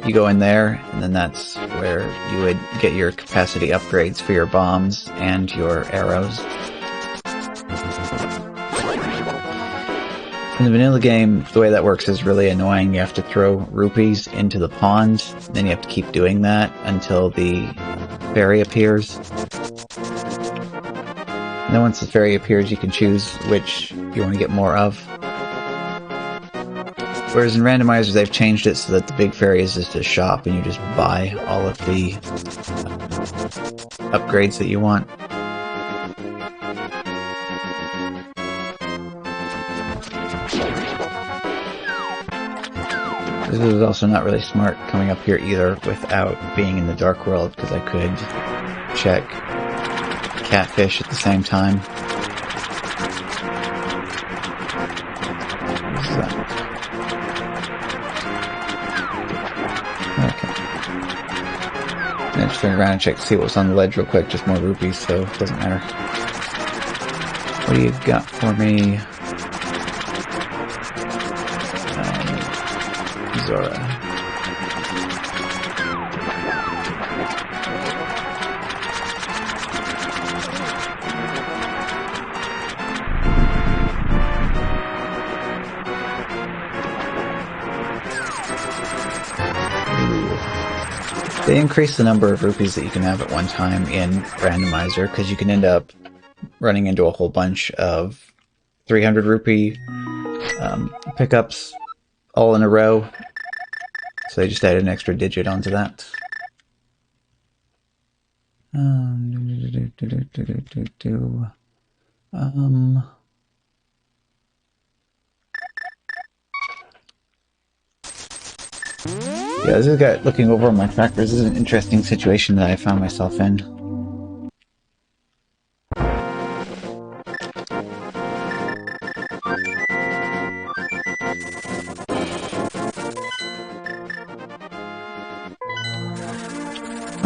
you go in there, and then that's where you would get your capacity upgrades for your bombs and your arrows. In the vanilla game, the way that works is really annoying. You have to throw rupees into the pond, then you have to keep doing that until the fairy appears. And then once the fairy appears, you can choose which you want to get more of. Whereas in randomizers, they've changed it so that the big fairy is just a shop and you just buy all of the upgrades that you want. This was also not really smart coming up here either without being in the Dark World, because I could check Catfish at the same time. What is that? Okay. Then just turn around and check to see what was on the ledge real quick, just more rupees, so it doesn't matter. What do you got for me? Zora. They increase the number of rupees that you can have at one time in randomizer, because you can end up running into a whole bunch of 300 rupee pickups all in a row. So they just added an extra digit onto that. Yeah, this is a guy looking over my factors. This is an interesting situation that I found myself in.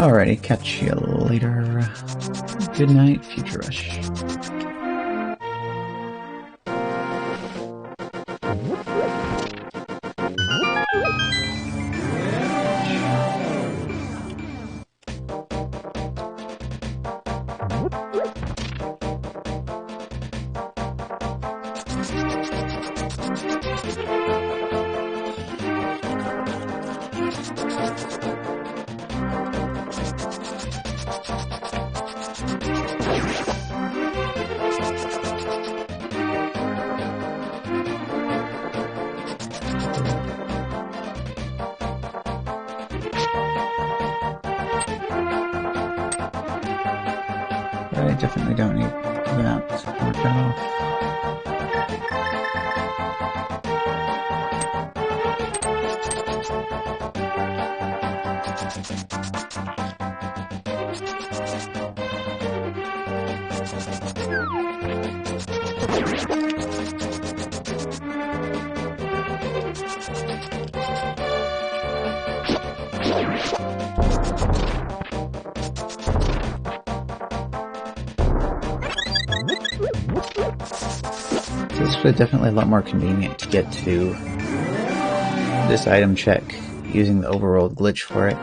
Alrighty, catch you later. Good night, Future Rush. I definitely don't need that to work off. This is definitely a lot more convenient to get to this item check using the overworld glitch for it.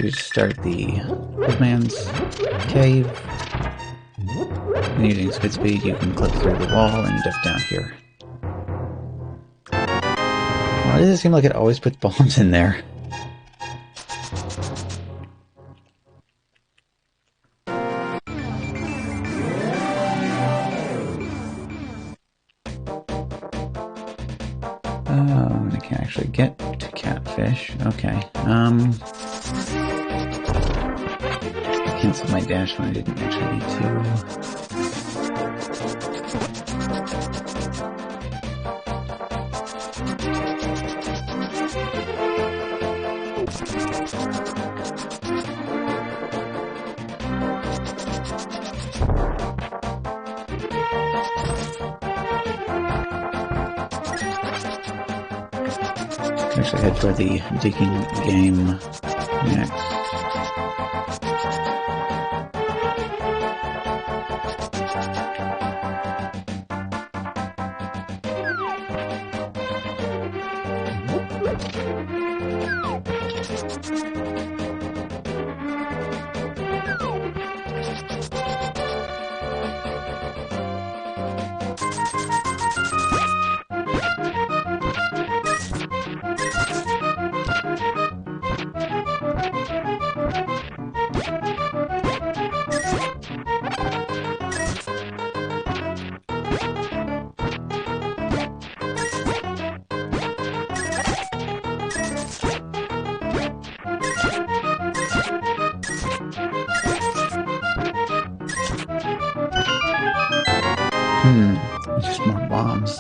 You just start at the old man's cave. And using speed speed, you can clip through the wall and dip down here. Why does it seem like it always puts bombs in there? Oh, I can't actually get to catfish. Okay. Cancel my dash when I didn't actually need to. Actually head for the digging game next. Just more bombs.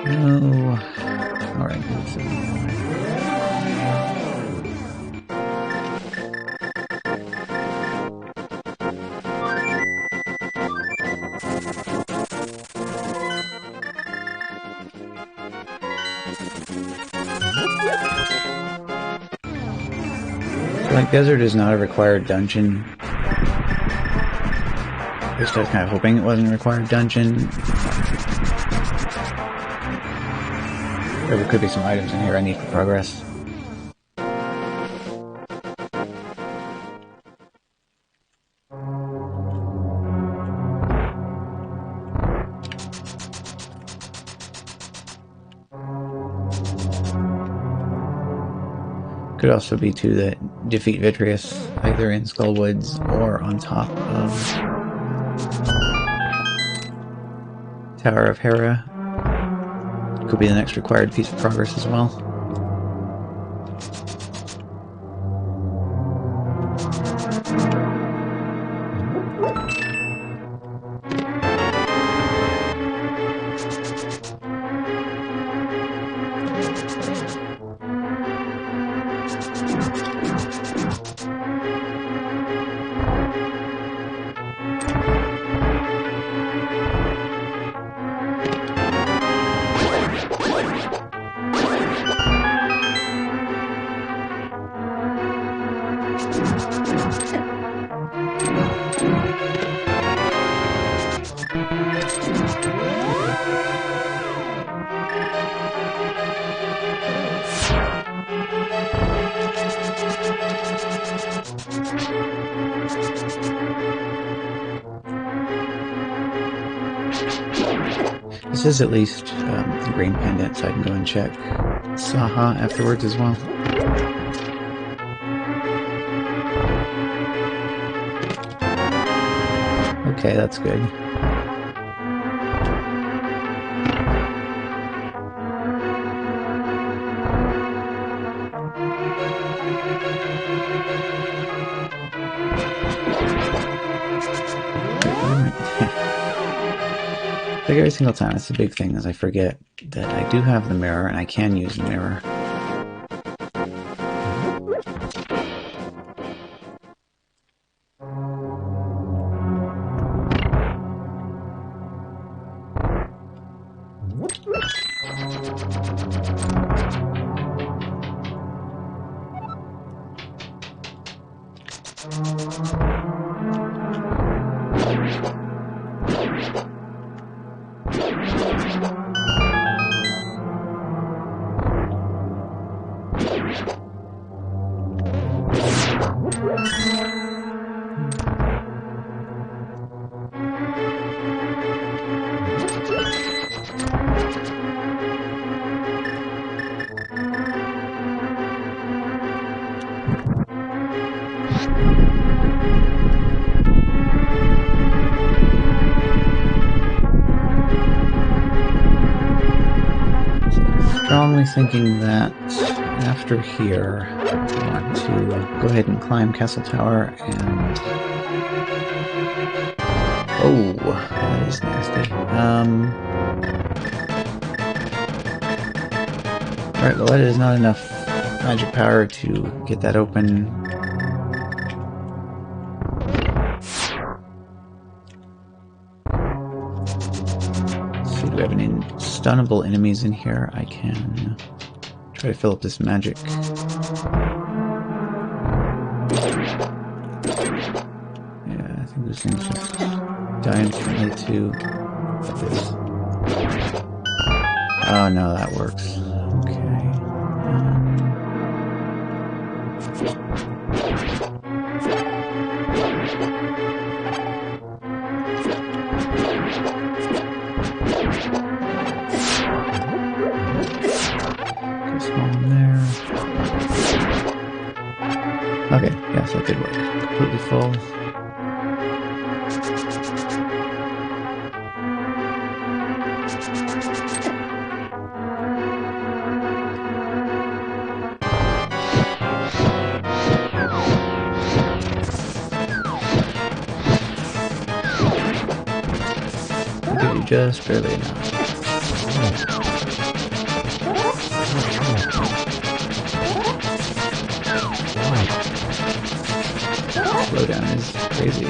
No. Alright, let's see. Like, Desert is not a required dungeon. At least I was kind of hoping it wasn't a required dungeon. There could be some items in here I need for progress. Could also be to the defeat Vitreous either in Skullwoods or on top of Tower of Hera. Could be the next required piece of progress as well. This is at least the green pendant, so I can go and check Saha afterwards as well. Okay, that's good. Like every single time, it's a big thing is I forget that I do have the mirror and I can use the mirror. strongly thinking that after here, I want to go ahead and climb Castle Tower and... Oh, that is nasty. Alright, well that is not enough magic power to get that open. Let's see, do we have any stunnable enemies in here? I can try to fill up this magic. Yeah, I think those things just die instantly to this. Oh no, that works. Okay. Small one there. Okay, yes, that did work. Completely full. I'll give you just barely enough. Slowdown is crazy.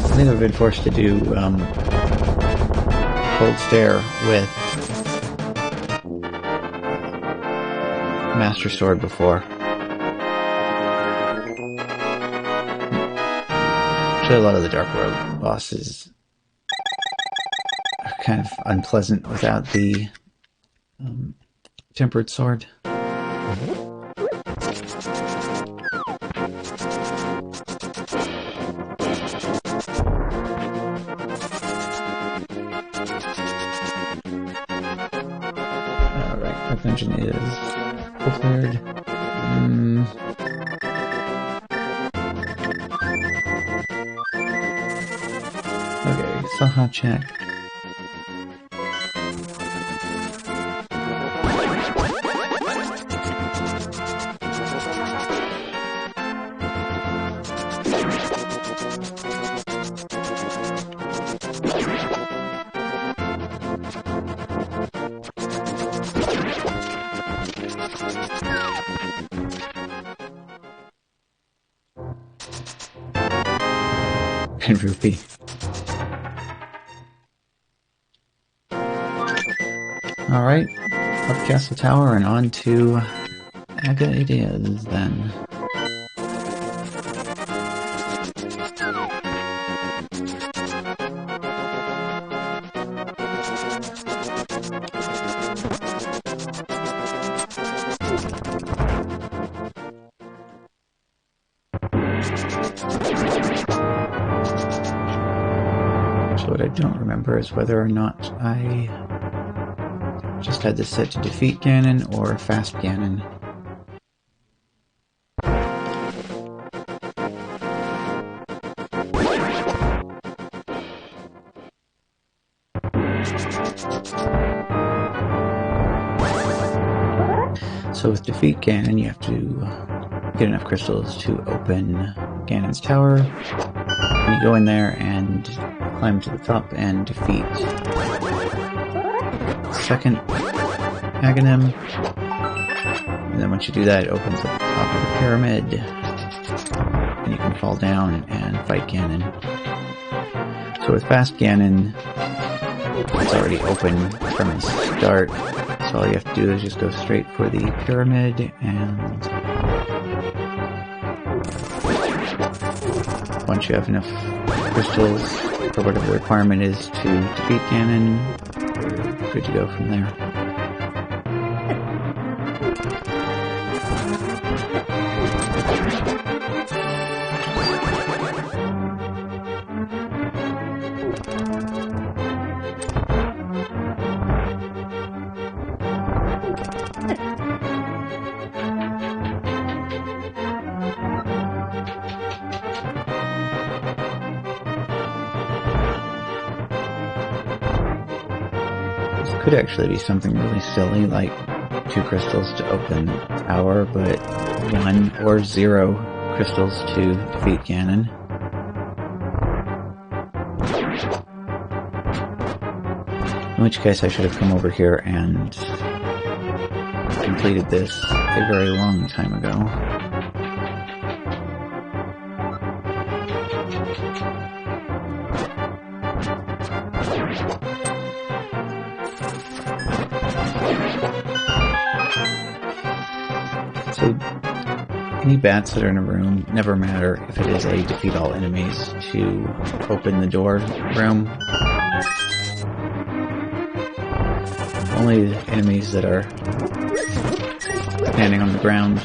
I think I've been forced to do Cold Stare with Master Sword before. Actually, a lot of the Dark Road bosses are kind of unpleasant without the Tempered Sword. Alright, Earth Engine is cleared. Okay, Saha check. And rupee. Alright, up Castle Tower and on to Aga it is then. So what I don't remember is whether or not I just had this set to defeat Ganon or fast Ganon. So with defeat Ganon, you have to get enough crystals to open Ganon's tower. And you go in there and climb to the top and defeat second Aghanim. And then once you do that, it opens up the top of the pyramid. And you can fall down and fight Ganon. So with fast Ganon, it's already open from the start. So all you have to do is just go straight for the pyramid, and once you have enough crystals for whatever the requirement is to defeat Ganon, you're good to go from there. This could actually be something really silly, like 2 crystals to open the tower, but 1 or 0 crystals to defeat Ganon. In which case I should have come over here and completed this a very long time ago. So, any bats that are in a room, never matter if it is a defeat all enemies to open the door room. Only the enemies that are standing on the ground.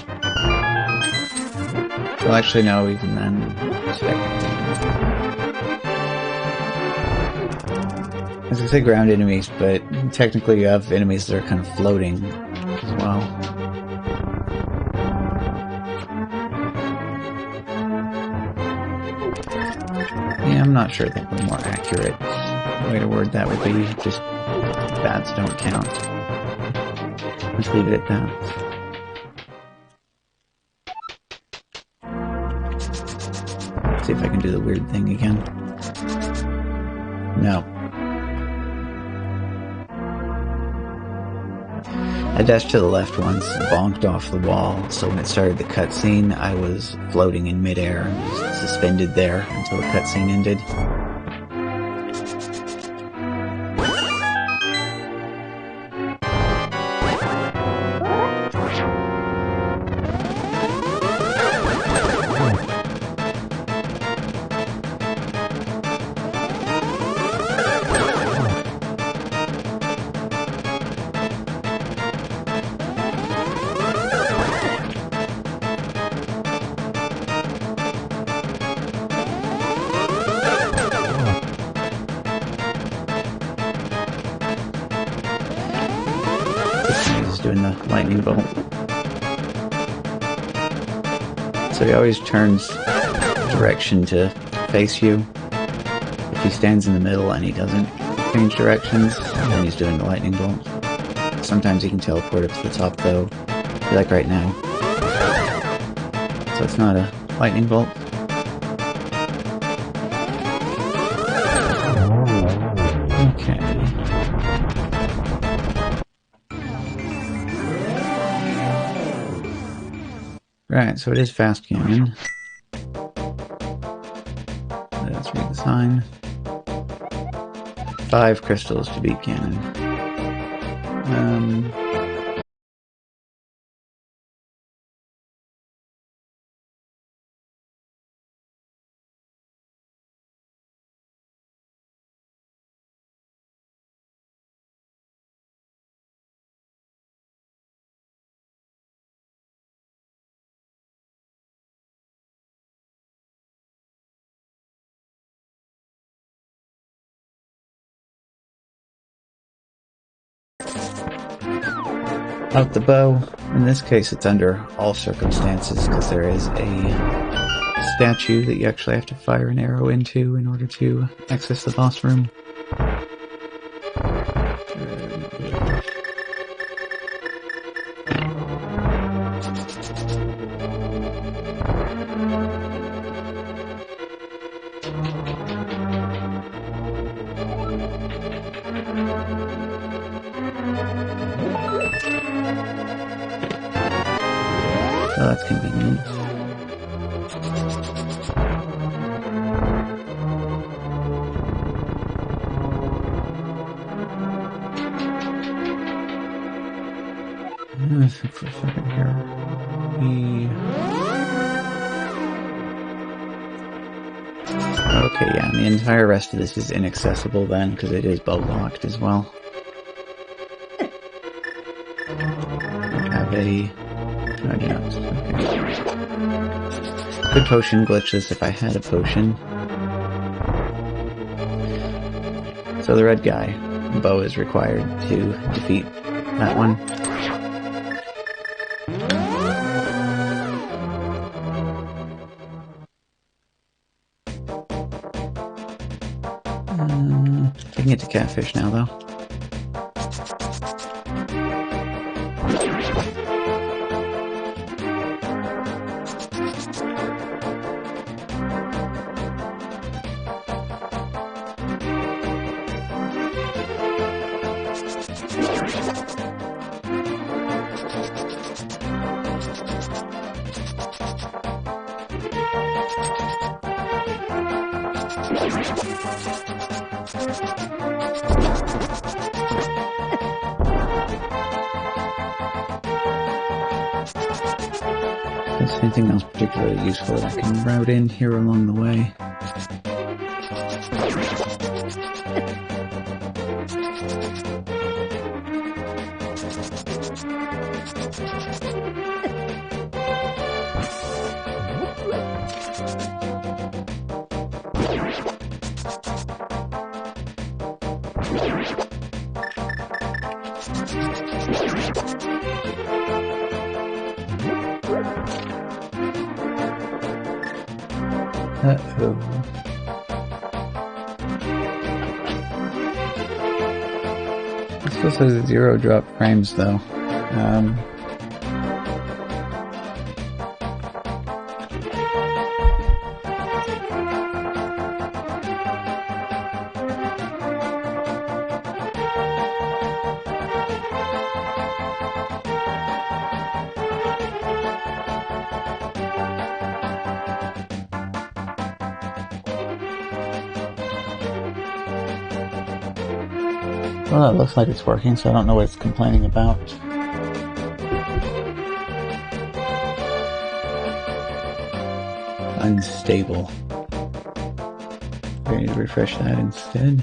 Well, actually, no, even then, as I say, ground enemies, but technically you have enemies that are kind of floating as well. Yeah, I'm not sure that the more accurate way to word that would be just bats don't count. Let's leave it at that. See if I can do the weird thing again. No. I dashed to the left once, bonked off the wall, so when it started the cutscene, I was floating in midair, just suspended there until the cutscene ended. Doing the lightning bolt. So he always turns direction to face you. If he stands in the middle and he doesn't change directions, then he's doing the lightning bolt. Sometimes he can teleport up to the top though, like right now. So it's not a lightning bolt. Okay. Right, so it is fast Ganon. Let's read the sign. 5 crystals to beat Ganon. Out the bow. In this case, it's under all circumstances because there is a statue that you actually have to fire an arrow into in order to access the boss room. Oh, that's convenient. Let's think for a second here. Okay, yeah, and the entire rest of this is inaccessible then, because it is bow locked as well. Have a... No, I do not. Okay. Could potion glitch this if I had a potion. So the red guy, bow is required to defeat that one. get to catfish now, though. Is there anything else particularly useful that I can route in here along the way? Uh-oh. This still says 0 drop frames, though. Well, it looks like it's working, so I don't know what it's complaining about. Unstable. I need to refresh that instead.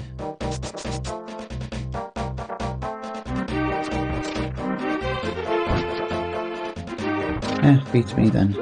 Beats me then.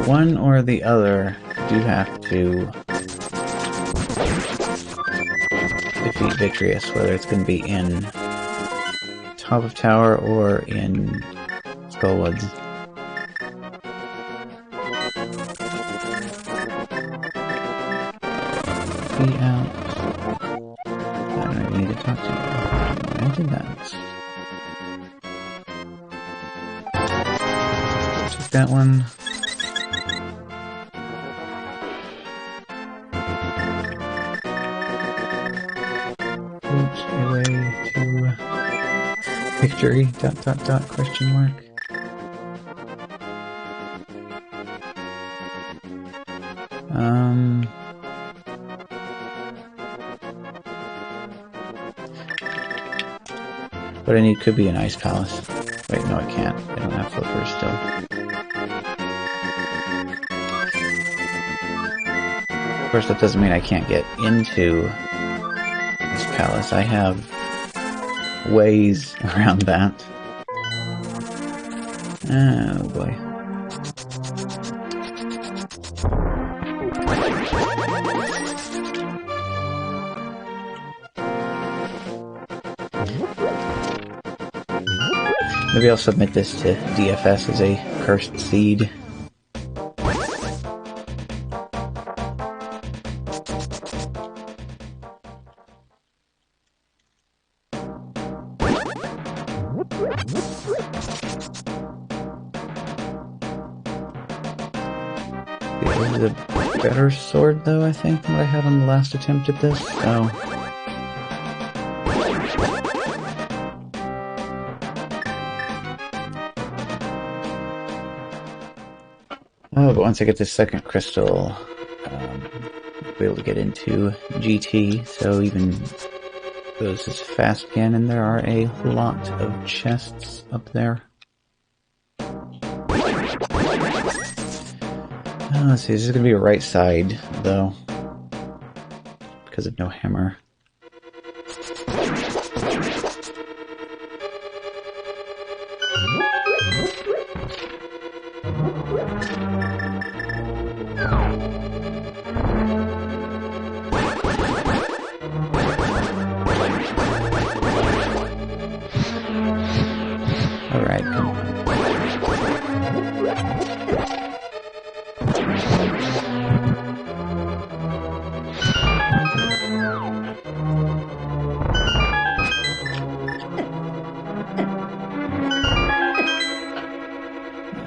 One or the other do have to defeat Vitreous, whether it's going to be in Top of Tower or in Skullwoods. Be out. I don't even need to talk to you. I did that. Took that one. Away to victory, ... question mark. What I need could be an ice palace. Wait, no, I can't. I don't have flippers still. Of course, that doesn't mean I can't get into this palace. I have ways around that. Oh boy. Maybe I'll submit this to DFS as a cursed seed. This is a better sword, though, I think, than what I had on the last attempt at this, so... Oh, but once I get this second crystal, I'll be able to get into GT, so even those is fast again, and there are a lot of chests up there. Let's see, this is going to be a right side, though, because of no hammer.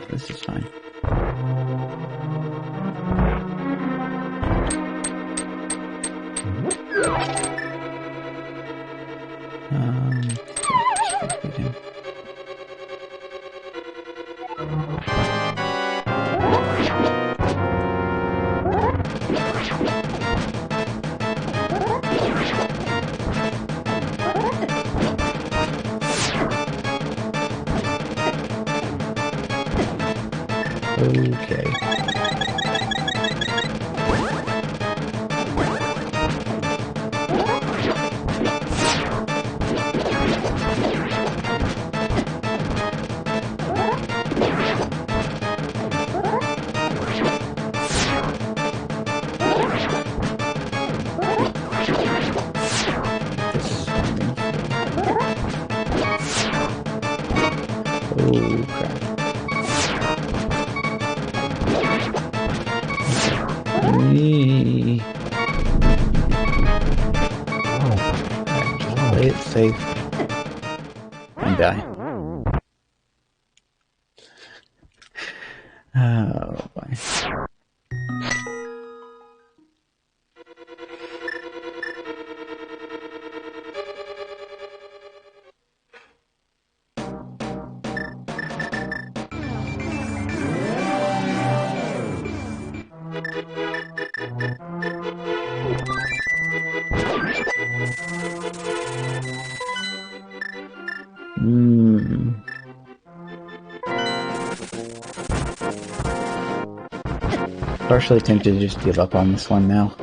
This is fine. Okay. Oh, crap. Play it safe and die. Oh boy. Partially tempted to just give up on this one now.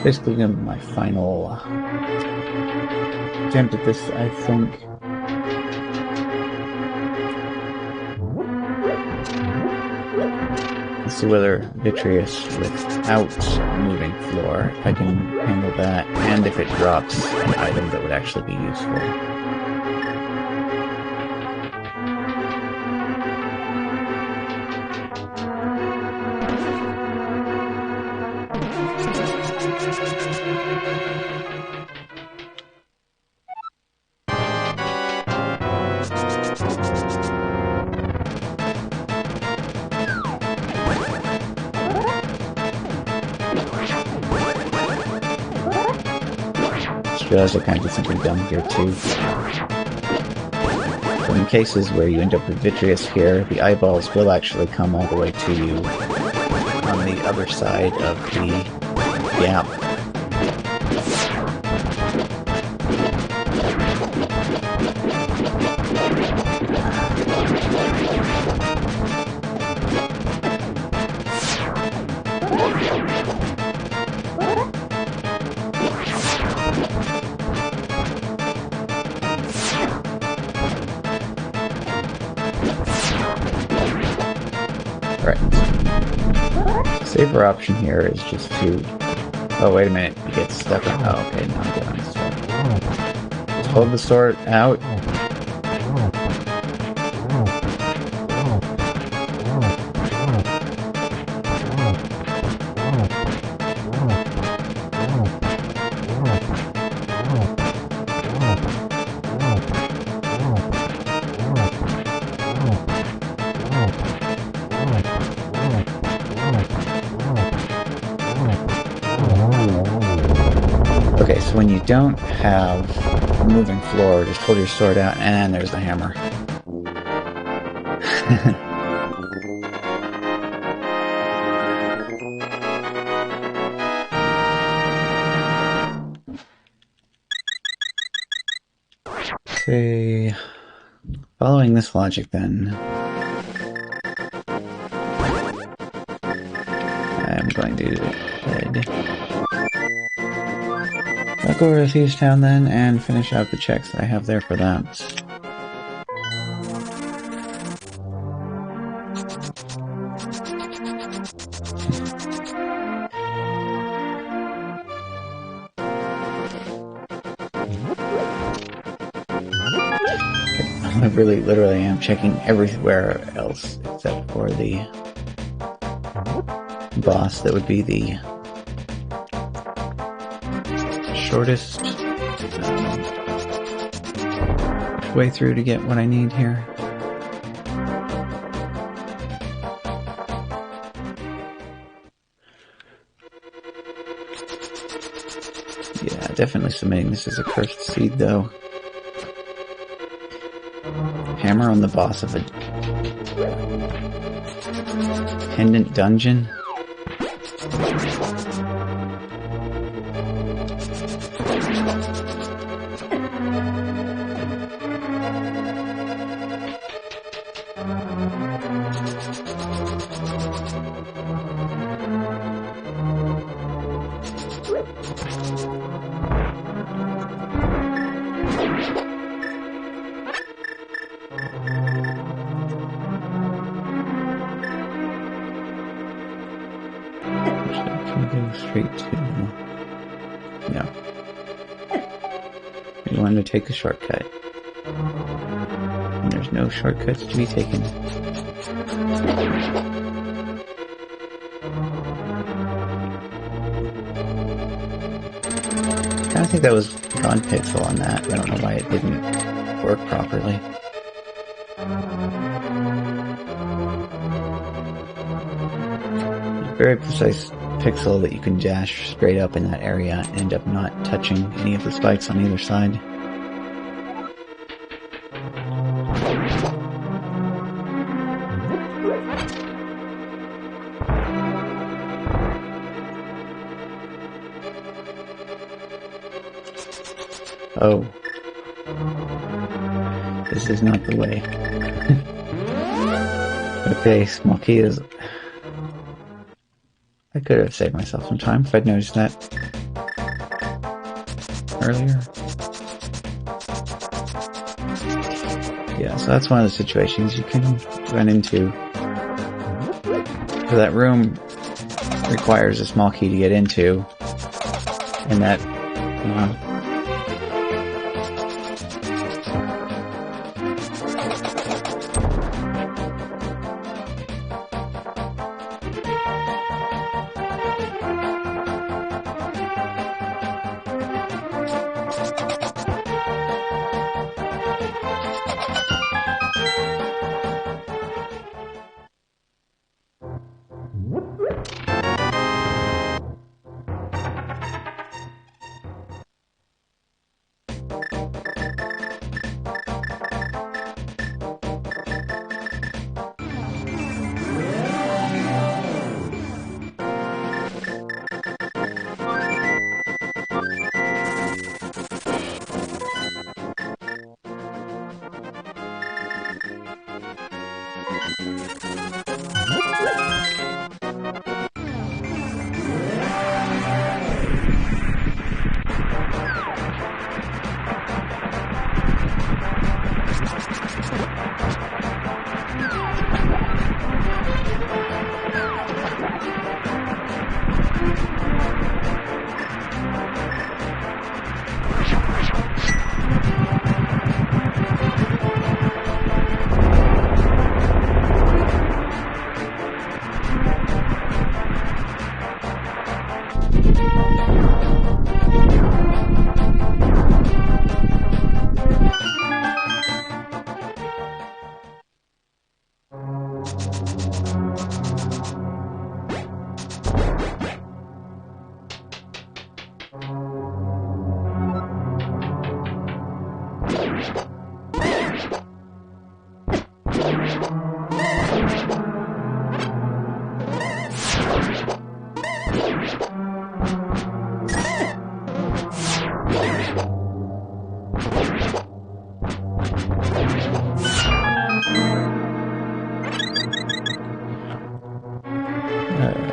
Basically gonna be my final attempt at this, I think. Let's see whether Vitreous without moving floor, if I can handle that, and if it drops an item that would actually be useful. Realize I kind of did something dumb here too. So in cases where you end up with Vitreous here, the eyeballs will actually come all the way to you on the other side of the gap. Safer option here is just to... Oh, wait a minute. You get stuck. Oh, okay. Now I'm getting stuck. Just hold the sword out. when you don't have a moving floor, just hold your sword out, and there's the hammer. See, following this logic then, I'm going to head back over to Thieves Town then and finish out the checks that I have there for that. I really literally am checking everywhere else except for the boss. That would be the shortest way through to get what I need here. Yeah, definitely submitting this as a cursed seed though. Hammer on the boss of a pendant dungeon. Straight to... No. I wanted to take a shortcut. And there's no shortcuts to be taken. I think that was gone pixel on that. I don't know why it didn't work properly. Very precise pixel that you can dash straight up in that area and end up not touching any of the spikes on either side. Oh. This is not the way. Okay, small key is... I could have saved myself some time if I'd noticed that earlier. Yeah, so that's one of the situations you can run into. So that room requires a small key to get into, and that,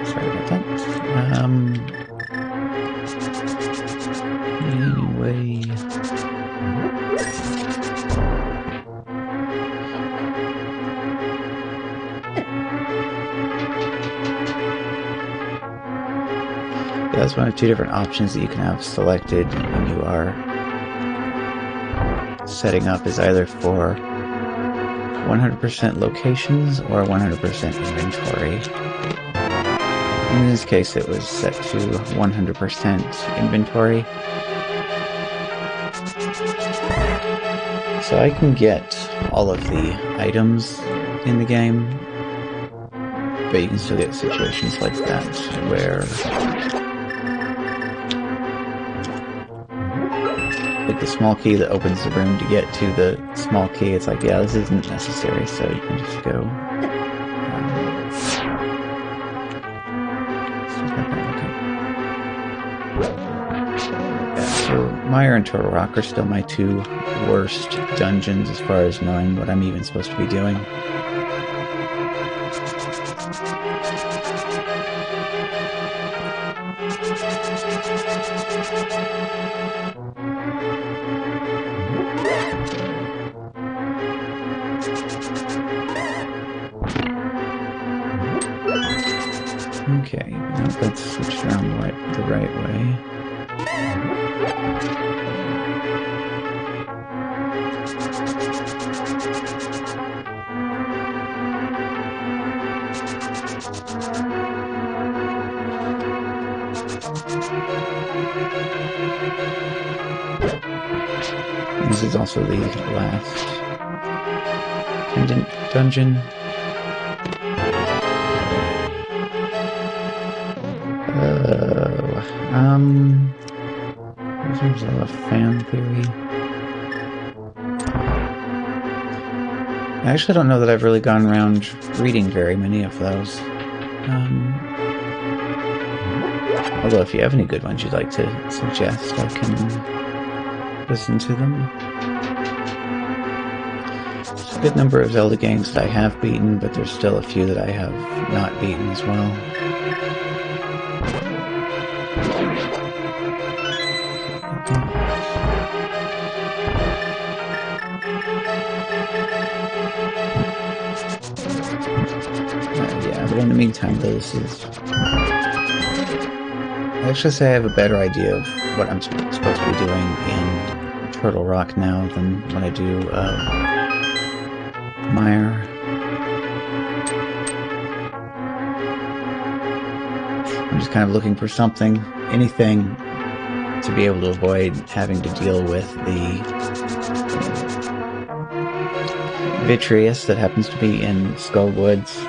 Sorry about that. Anyway. That's one of two different options that you can have selected when you are setting up, is either for 100% locations or 100% inventory. In this case, it was set to 100% inventory. So I can get all of the items in the game, but you can still get situations like that where, like the small key that opens the room to get to the small key, it's like, yeah, this isn't necessary, so you can just go. So Mire and Turtle Rock are still my two worst dungeons as far as knowing what I'm even supposed to be doing. Okay, now let's switch around the right way. This is also the last pendant dungeon. In terms of a fan theory, I actually don't know that I've really gone around reading very many of those. Although if you have any good ones you'd like to suggest, I can listen to them. There's a good number of Zelda games that I have beaten, but there's still a few that I have not beaten as well. Yeah, but in the meantime, though, this is... I actually say I have a better idea of what I'm supposed to be doing in Turtle Rock now than when I do Mire. I'm just kind of looking for something, anything, to be able to avoid having to deal with the Vitreous that happens to be in Skull Woods.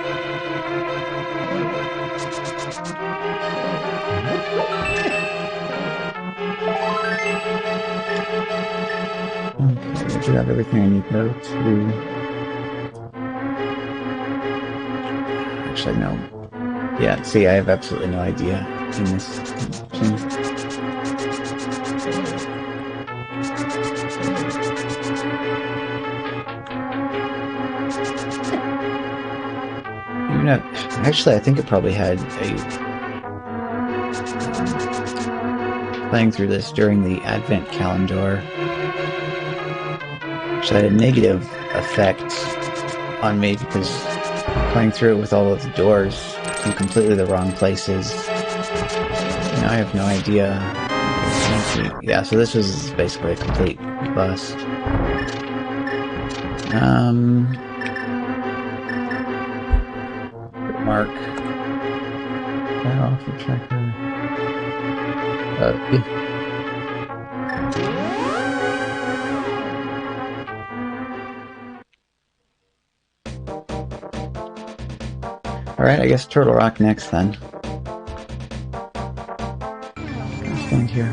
Okay, I do have everything I need though to... Actually, no. Yeah, see, I have absolutely no idea in this thing. Actually, I think it probably had a... playing through this during the Advent calendar actually had a negative effect on me, because playing through it with all of the doors in completely the wrong places, I have no idea. Yeah, so this was basically a complete bust. Mark that off the tracker. Alright, I guess Turtle Rock next then. Can I stand here?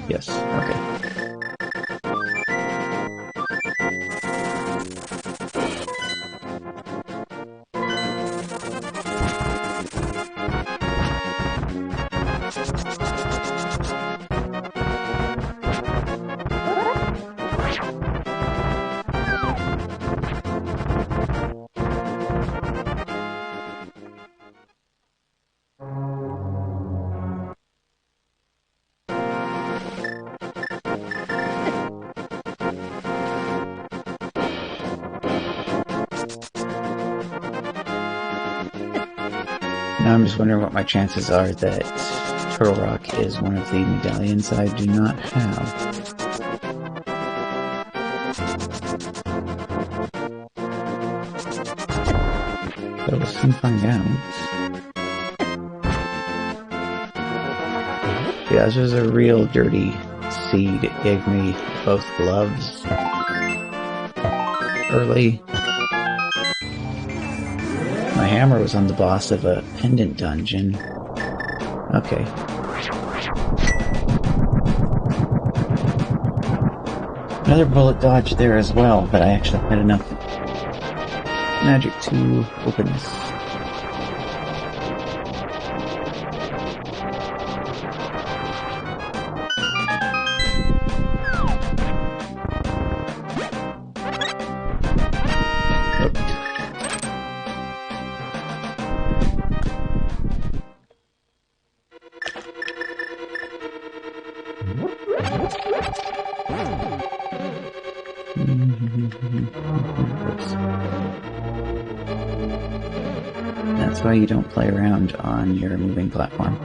Yes, okay. Now I'm just wondering what my chances are that Turtle Rock is one of the medallions I do not have. But we'll soon find out. Yeah, this was a real dirty seed. It gave me both gloves early. My hammer was on the boss of a pendant dungeon. Okay. Another bullet dodge there as well, but I actually had enough magic to open this. That's why you don't play around on your moving platform.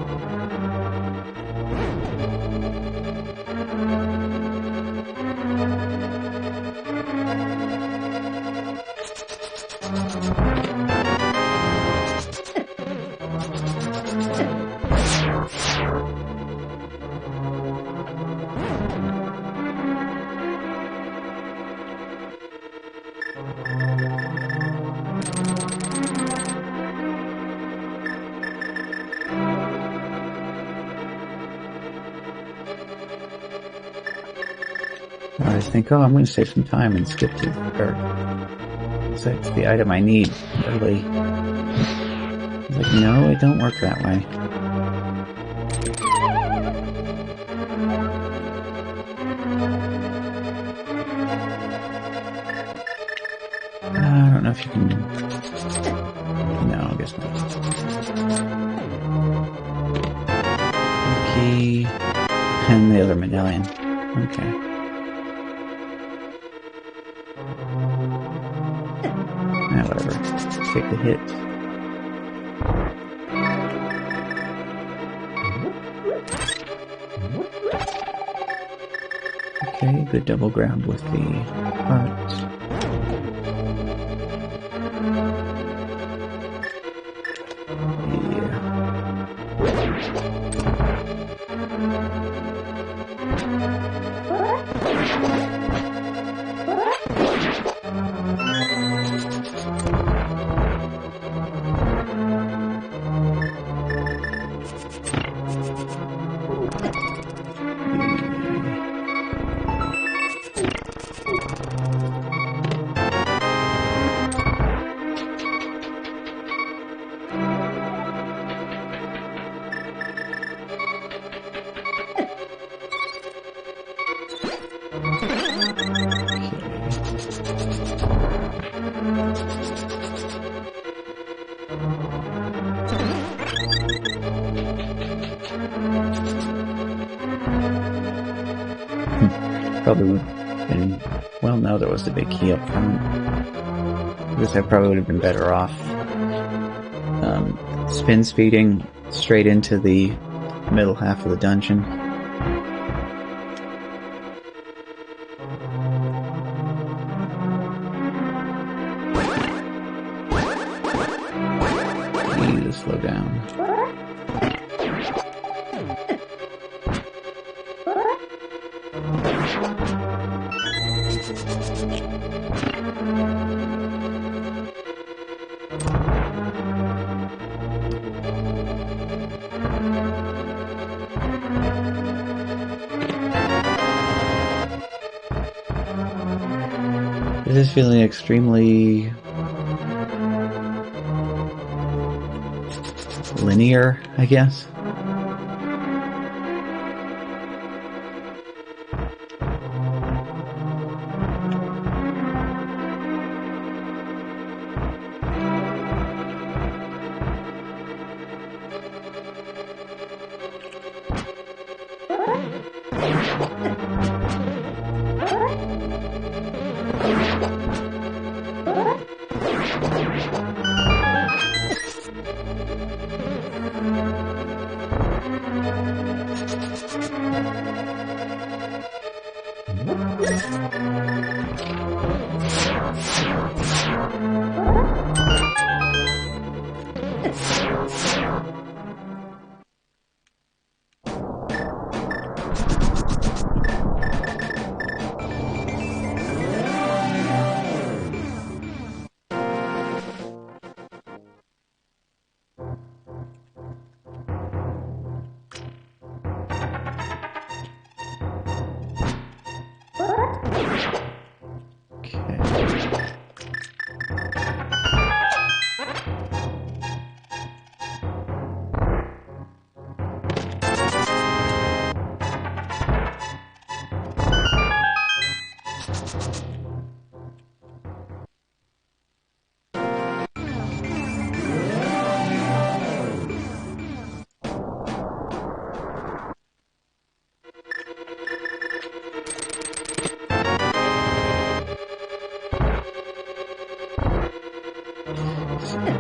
I think, oh, I'm going to save some time and skip to, so it's the item I need early. I was like, no, it don't work that way. I don't know if you can... No, I guess not. Key and the other medallion. Okay. Whatever. Take the hit. Okay, good double grab with the heart. Probably would have been, well, no, there was the big key up front. I guess I probably would have been better off spin speeding straight into the middle half of the dungeon. Need to slow down. This is feeling extremely linear, I guess.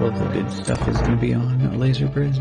All of the good stuff is going to be on a laser bridge.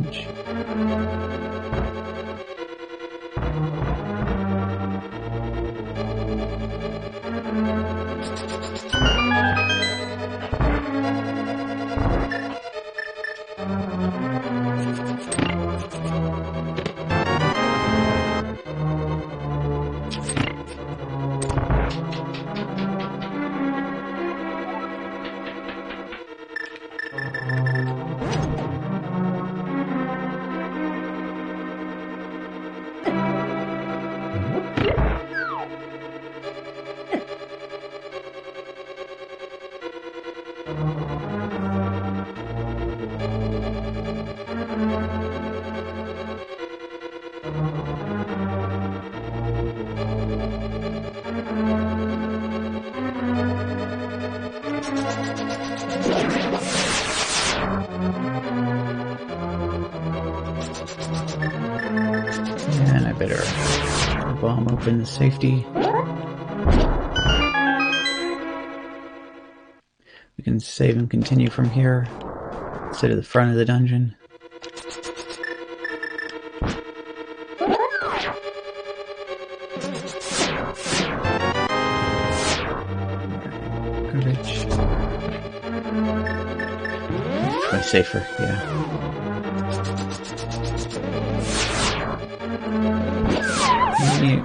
And I better bomb open the safety. We can save and continue from here instead of the front of the dungeon. Garbage. Try safer, yeah. Actually,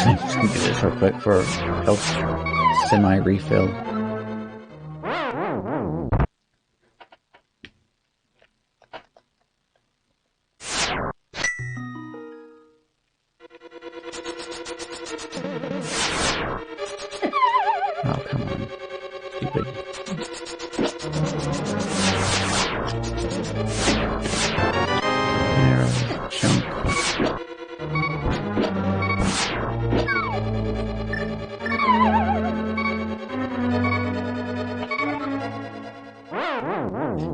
I'm just gonna do this real quick for health semi-refill. Oh, come on. Stupid. Arrow, chunk.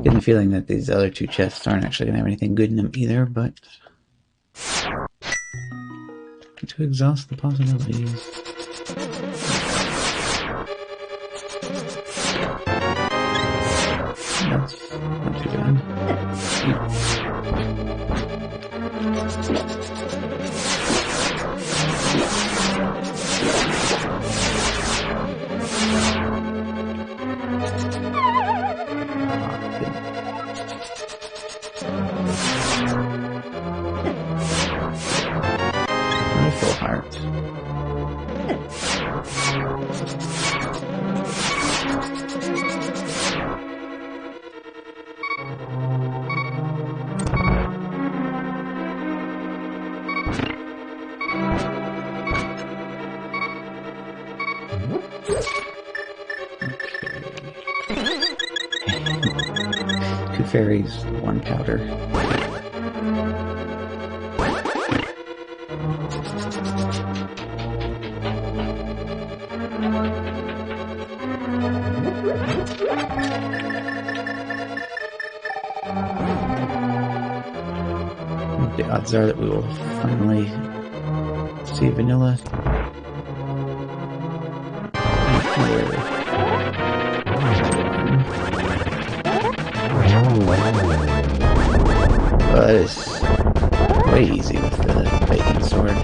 Getting the feeling that these other two chests aren't actually going to have anything good in them either, but to exhaust the possibilities. That's not too bad. Full heart. Okay. 2 fairies, 1 powder. The odds are that we will finally see vanilla. Well, that is way easy with the bacon sword.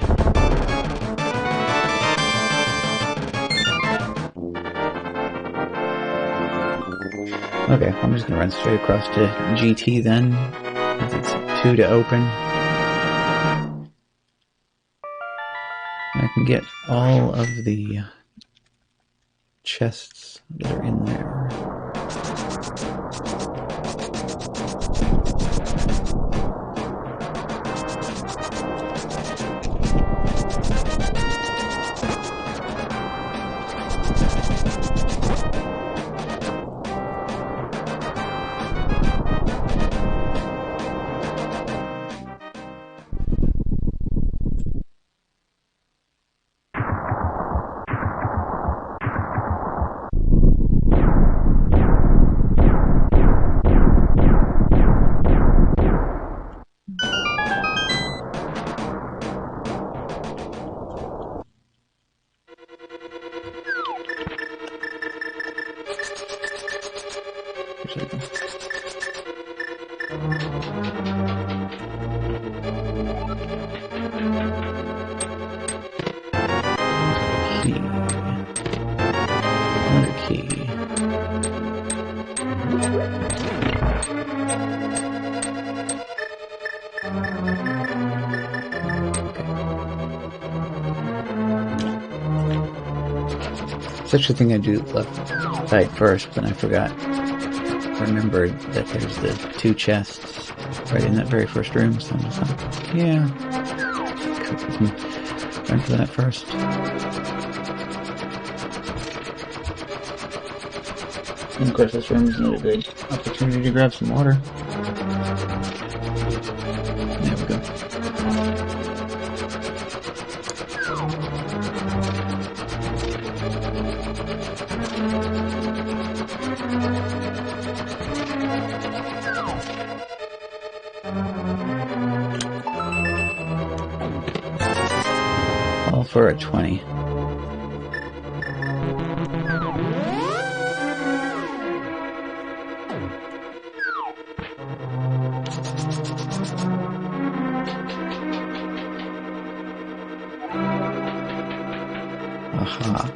Okay, I'm just gonna run straight across to GT then, since it's 2 to open. I can get all of the chests that are in there. Such a thing I do left side first, but I forgot. I remembered that there's the 2 chests right in that very first room, so I'm just like, yeah, run for that first. And of course this room is another good opportunity to grab some water. There we go. All for a 20. Aha.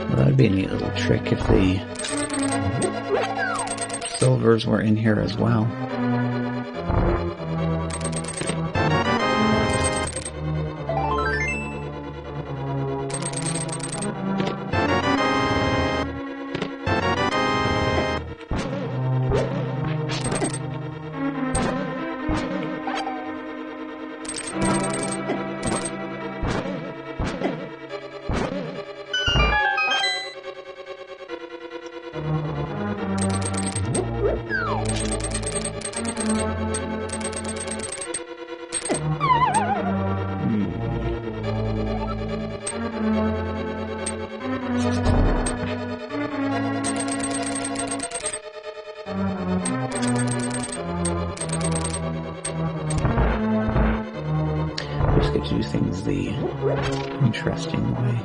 Well, that'd be a neat little trick if the silvers were in here as well. Just get to do things the interesting way.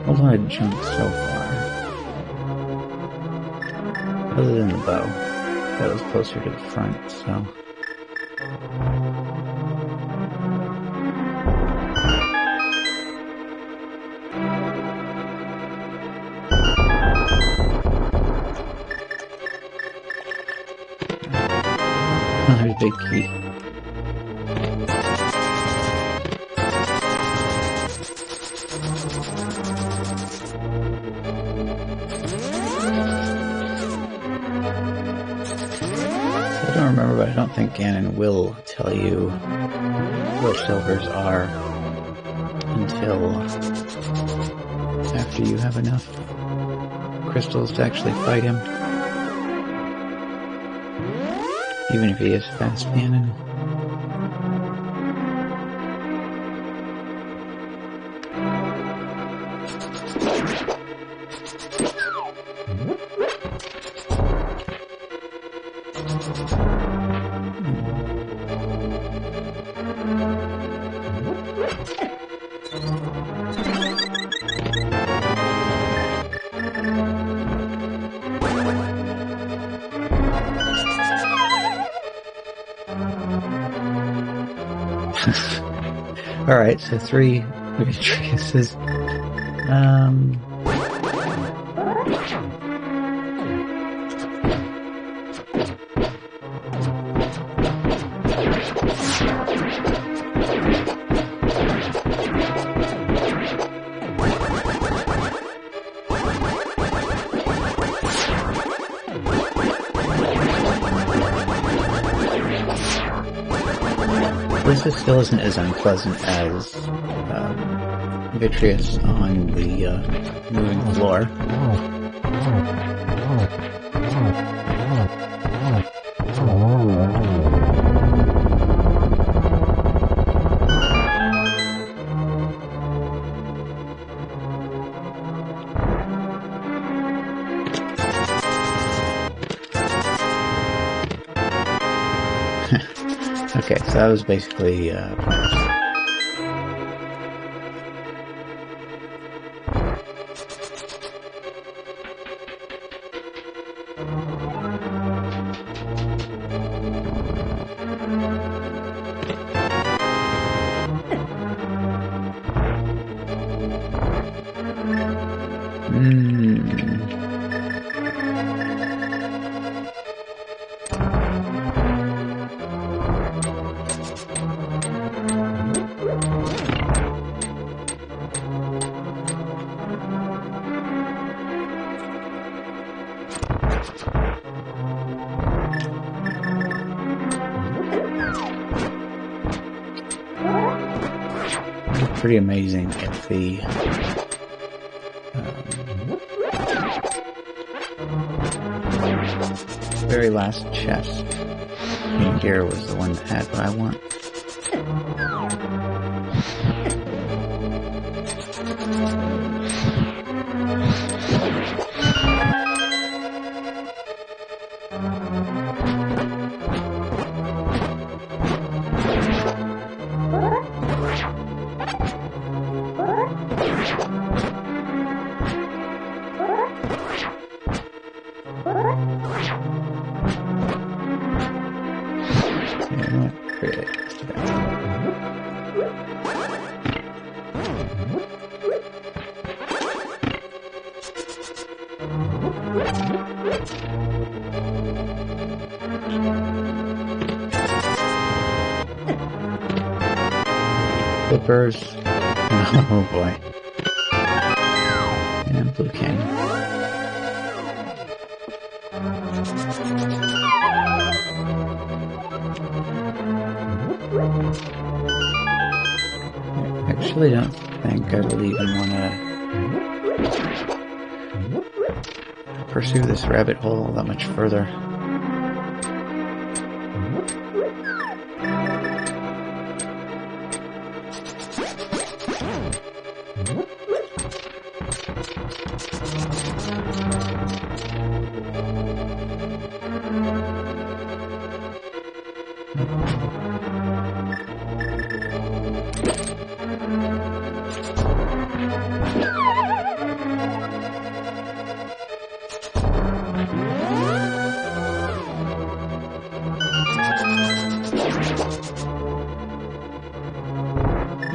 Although I jumped so far. Other than the bow. That was closer to the front, so... There's a big key. don't remember, but I don't think Ganon will tell you what silvers are until after you have enough crystals to actually fight him. Even if he is fast Ganon. Alright, so 3 Beatrices. This still isn't as unpleasant as Vitreous on the moving floor. Okay, so that was basically pretty amazing if the very last chest in here was the one that had what I want. Flippers. Oh boy. And Blue Canyon. I actually don't think I will even want to pursue this rabbit hole that much further.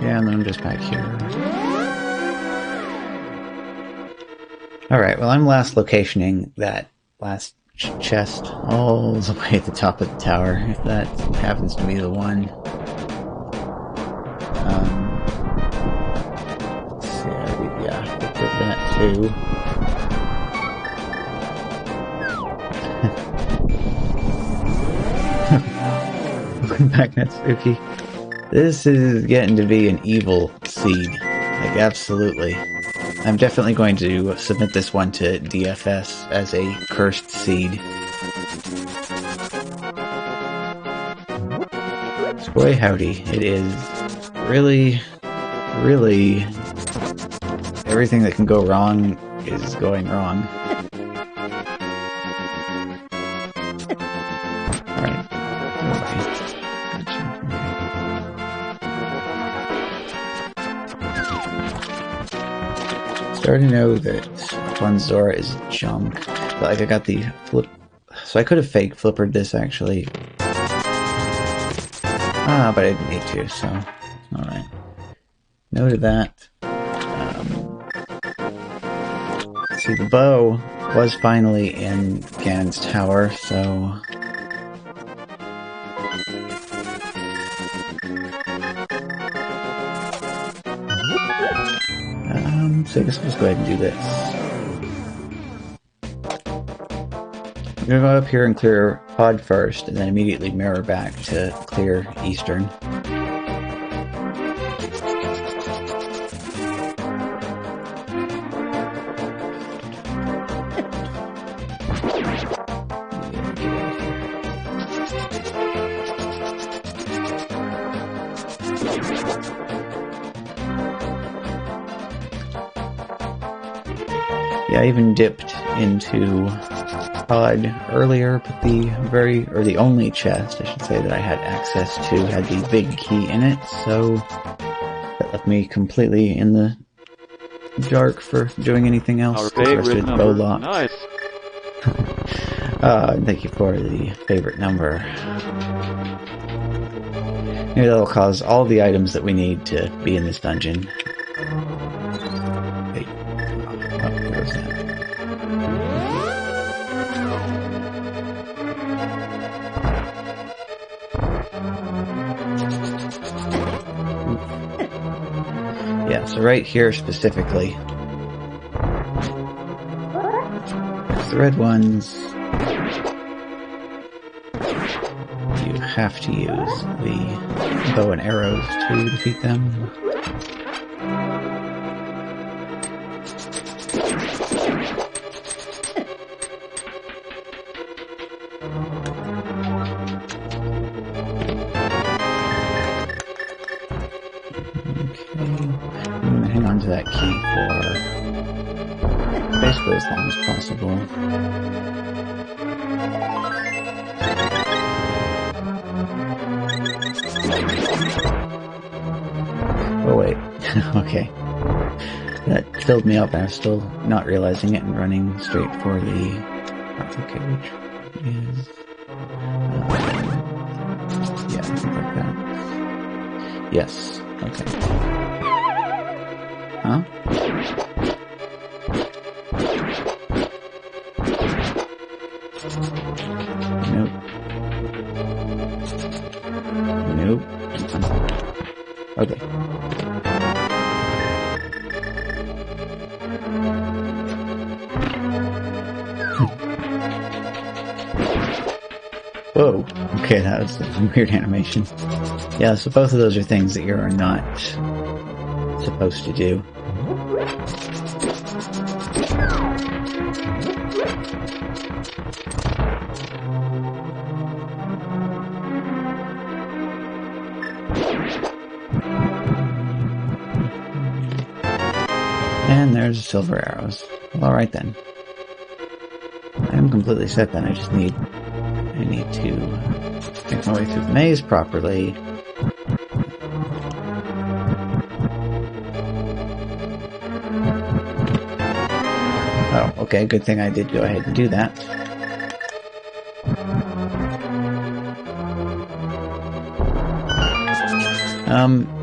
Yeah, and then I'm just back here. Alright, well I'm last locationing that last chest all the way at the top of the tower, if that happens to be the one. Let's see, yeah, we did that too. Back net spooky. This is getting to be an evil seed. Like, absolutely. I'm definitely going to submit this one to DFS as a cursed seed. Boy howdy, it is really, really everything that can go wrong is going wrong. Alright. Starting to know that one Zora is junk. But like I got the flip, so I could have fake flippered this actually. But I didn't need to, so alright. No to that. See, the bow was finally in Ganon's tower, so so I guess we'll just go ahead and do this. I'm gonna go up here and clear Pod first, and then immediately mirror back to clear Eastern. Yeah, I even dipped into Pod earlier, but the only chest, I should say, that I had access to had the big key in it, so that left me completely in the dark for doing anything else. Our favorite number. Nice. Thank you for the favorite number. Maybe that'll cause all the items that we need to be in this dungeon. Wait. Oh, where was that? Yeah, so right here specifically. It's the red ones. You have to use the bow and arrows to defeat them. Hang on to that key for basically as long as possible. Oh wait, okay. That filled me up and I was still not realizing it and running straight for the... Okay, which is... yeah, something like that. Yes, okay. Huh? Nope. Nope. Okay. Whoa. Okay, that was a weird animation. Yeah, so both of those are things that you're not supposed to do. And there's silver arrows. Well, alright then. I'm completely set then. I need to make my way through the maze properly. Oh, okay, good thing I did go ahead and do that.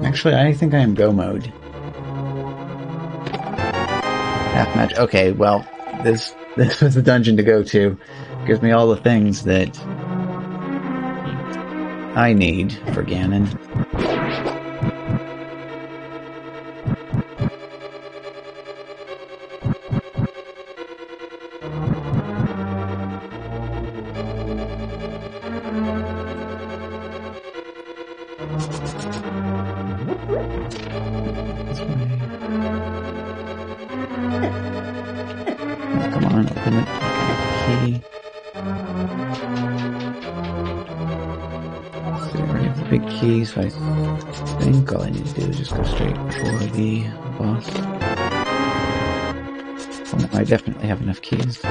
Actually, I think I am go mode. Half match. Okay, well, this was the dungeon to go to. Gives me all the things that I need for Ganon. So we already have the big key, so I think all I need to do is just go straight for the boss. Oh, no, I definitely have enough keys.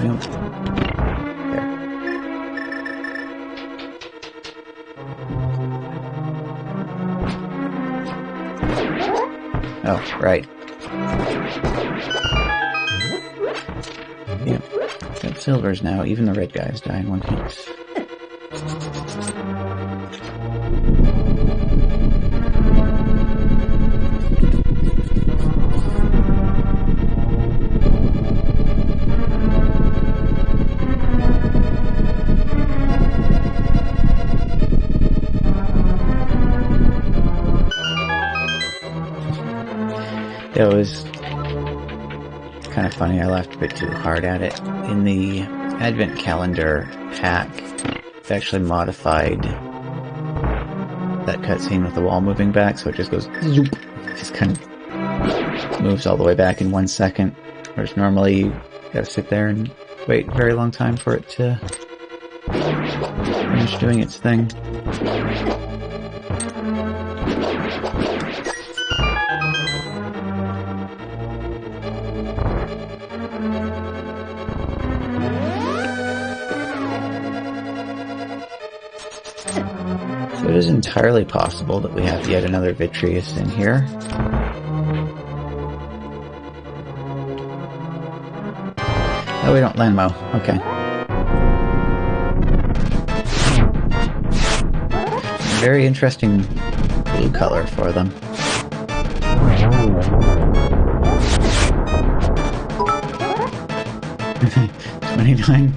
Nope. There. Oh, right. Yep. Got silvers now. Even the red guys die in one hit. It was kind of funny, I laughed a bit too hard at it. In the Advent Calendar hack, it's actually modified that cutscene with the wall moving back, so it just goes zoop. It just kind of moves all the way back in 1 second, whereas normally you gotta sit there and wait a very long time for it to finish doing its thing. So it is entirely possible that we have yet another Vitreous in here. Oh, we don't landmo. Okay. Very interesting blue color for them. $29.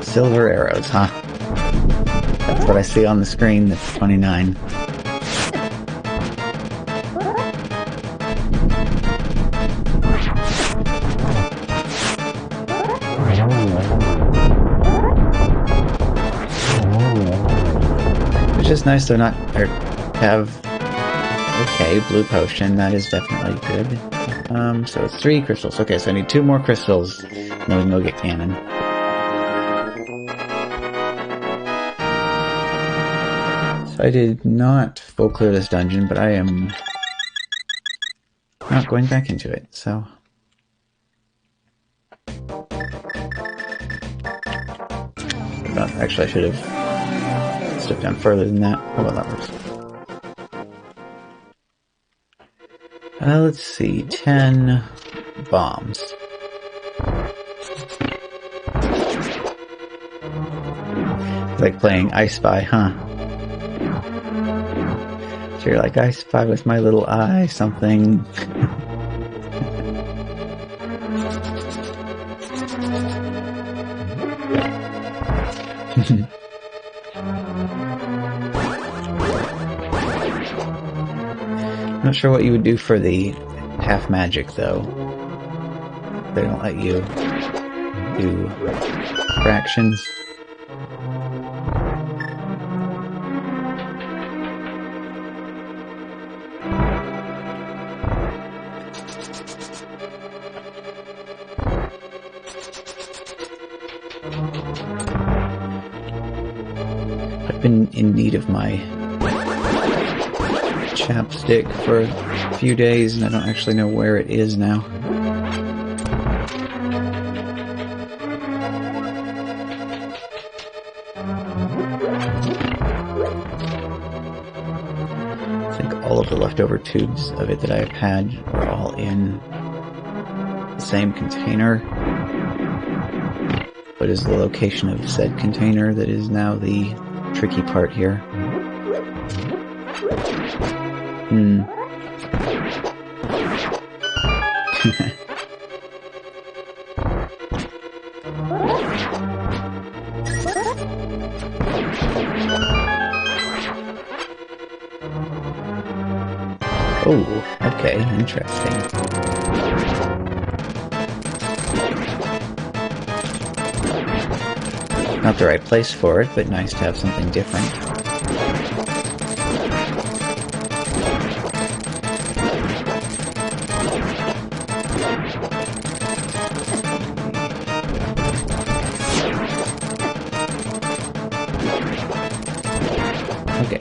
Silver arrows, huh? That's what I see on the screen, that's 29. It's just nice to not have... Okay, blue potion, that is definitely good. So it's 3 crystals. Okay, so I need 2 more crystals, and then we can go get cannon. I did not full clear this dungeon, but I am not going back into it, so... Actually, I should have stepped down further than that. Oh, well, that works. Let's see, 10 bombs. It's like playing I Spy, huh? So you're like, I spy with my little eye something. I'm not sure what you would do for the half magic, though. They don't let you do fractions. I've been in need of my chapstick for a few days, and I don't actually know where it is now. I think all of the leftover tubes of it that I've had are all in the same container. What is the location of said container that is now the tricky part here? Hmm. Oh, okay, interesting. Not the right place for it, but nice to have something different. Okay.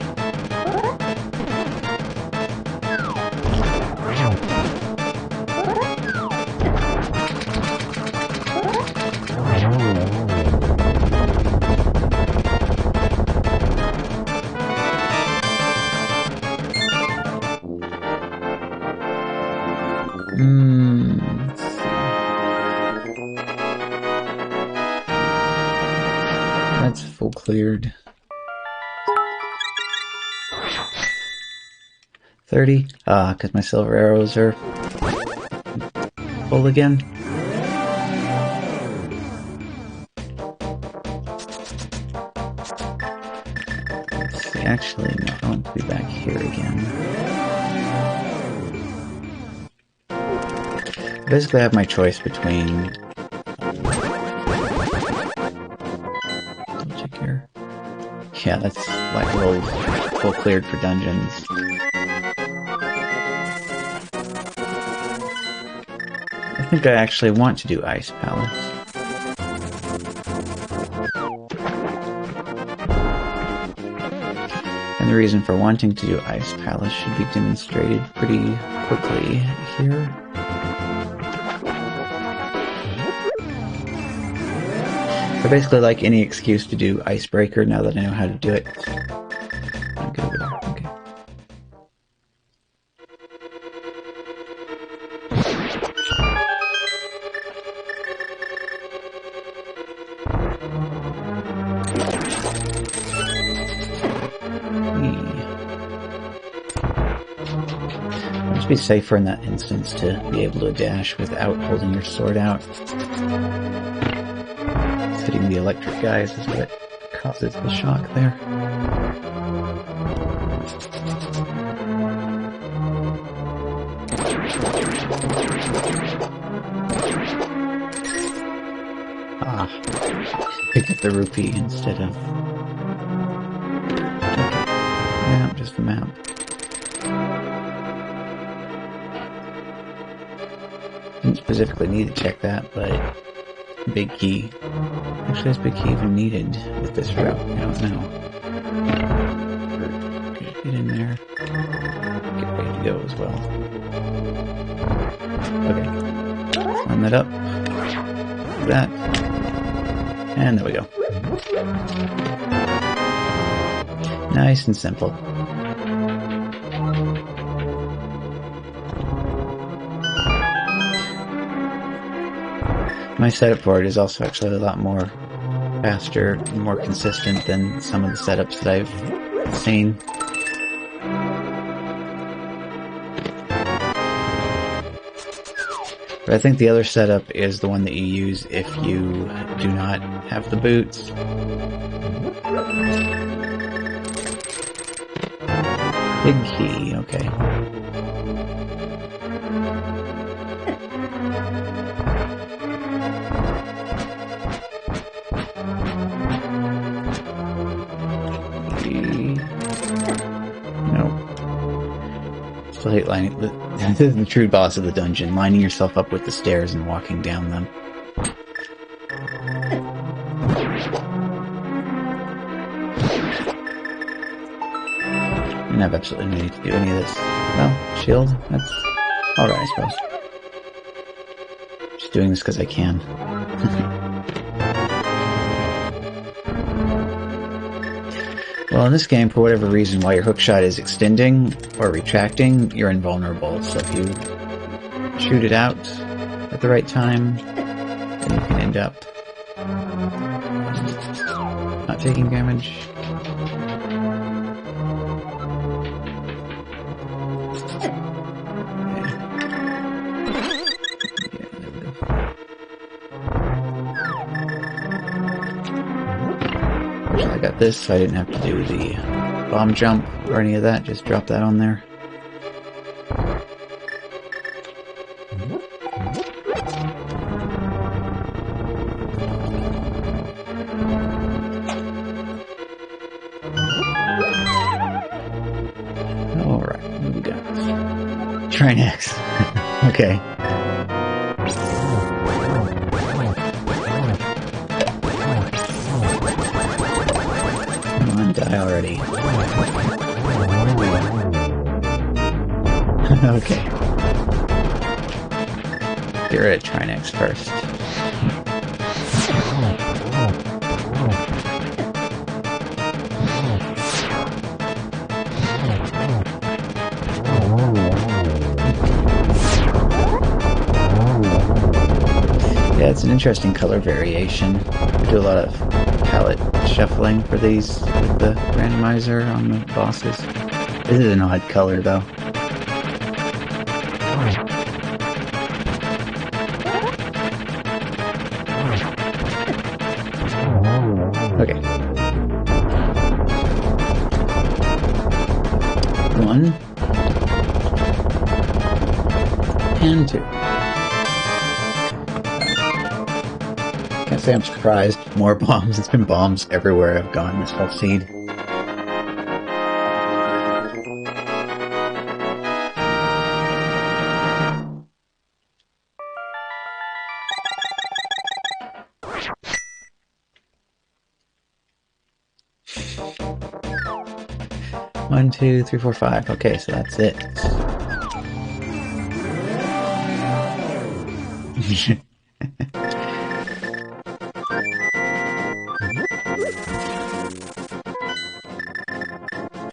Let's see. That's full cleared. 30? Because my silver arrows are full again. Let's see, actually, no, I want to be back here again. Basically, I have my choice between... Double check here. Yeah, that's like rolled full cleared for dungeons. I think I actually want to do Ice Palace. And the reason for wanting to do Ice Palace should be demonstrated pretty quickly here. I basically like any excuse to do Icebreaker now that I know how to do it. I'll go over there. Okay. It must be safer in that instance to be able to dash without holding your sword out. Hitting the electric guys is what causes the shock there. Picked up the rupee instead of... Yeah, just the map. Didn't specifically need to check that, but... Big key. Actually, is big key even needed with this route? I don't know. Get in there. Get ready to go as well. Okay. Line that up. Do that. And there we go. Nice and simple. My setup for it is also actually a lot more faster and more consistent than some of the setups that I've seen. But I think the other setup is the one that you use if you do not have the boots. Big key, okay. Still hate lining the true boss of the dungeon, lining yourself up with the stairs and walking down them. And I have absolutely no need to do any of this. Well, shield, that's alright, I suppose. Just doing this because I can. Well, in this game, for whatever reason, while your hookshot is extending or retracting, you're invulnerable. So if you shoot it out at the right time, then you can end up not taking damage. this so I didn't have to do the bomb jump or any of that. Just drop that on there. Alright, what we got? Try next. Okay. Come on, die already. Okay. Get rid of Trinex first. Yeah, it's an interesting color variation. I do a lot of palette shuffling for these with the randomizer on the bosses. This is an odd color though. Okay. 1 and 2. Can't say I'm surprised. More bombs. It's been bombs everywhere I've gone this whole seed. One, two, three, four, five. Okay, so that's it.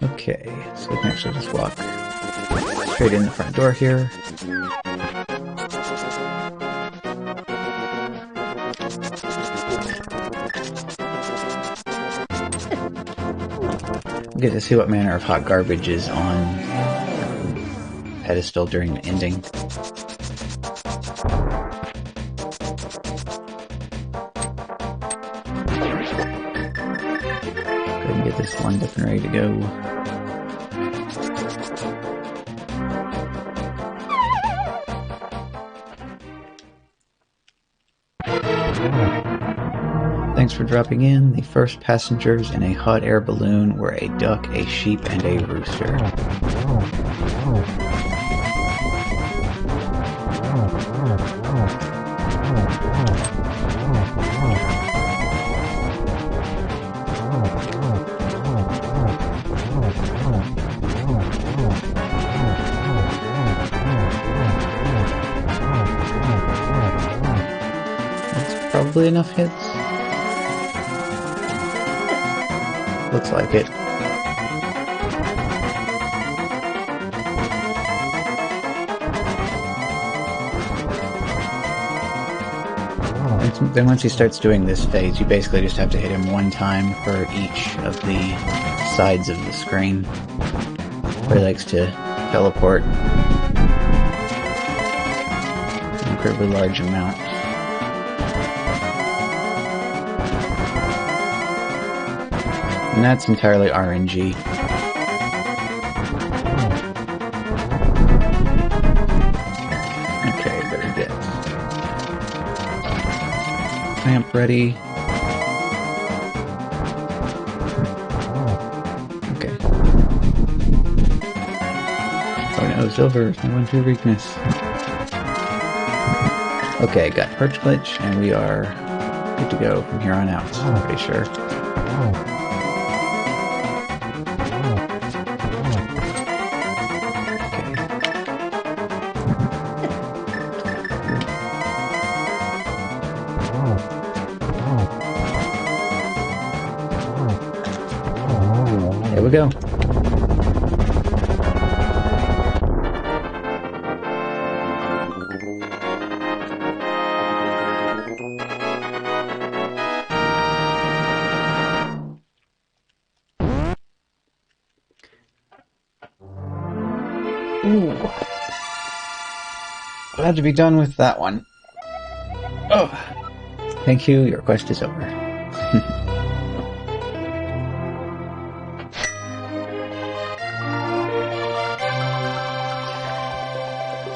Okay, so we can actually just walk straight in the front door here. We'll get to see what manner of hot garbage is on pedestal during the ending. Go ahead and get this lined up and ready to go. Thanks for dropping in. The first passengers in a hot air balloon were a duck, a sheep, and a rooster. That's probably enough hits. Looks like it. Then once he starts doing this phase, you basically just have to hit him one time for each of the sides of the screen, where he likes to teleport an incredibly large amount. And that's entirely RNG. Okay, better get clamp ready. Okay. Oh no, silver, my one true weakness. Okay, got perch glitch, and we are good to go from here on out, I'm pretty sure. Here we go. Ooh. Glad to be done with that one. Oh. Thank you, your quest is over.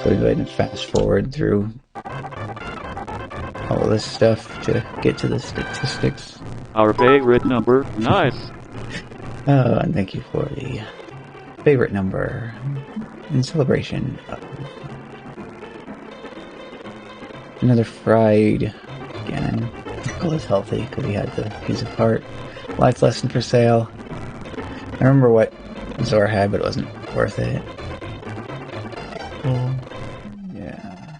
So we go ahead and fast forward through all of this stuff to get to the statistics. Our favorite number. Nice. Oh, and thank you for the favorite number in celebration of another fried again. Michael is healthy because he had the piece of heart. Life lesson for sale. I remember what Zora had, but it wasn't worth it. Oh, yeah.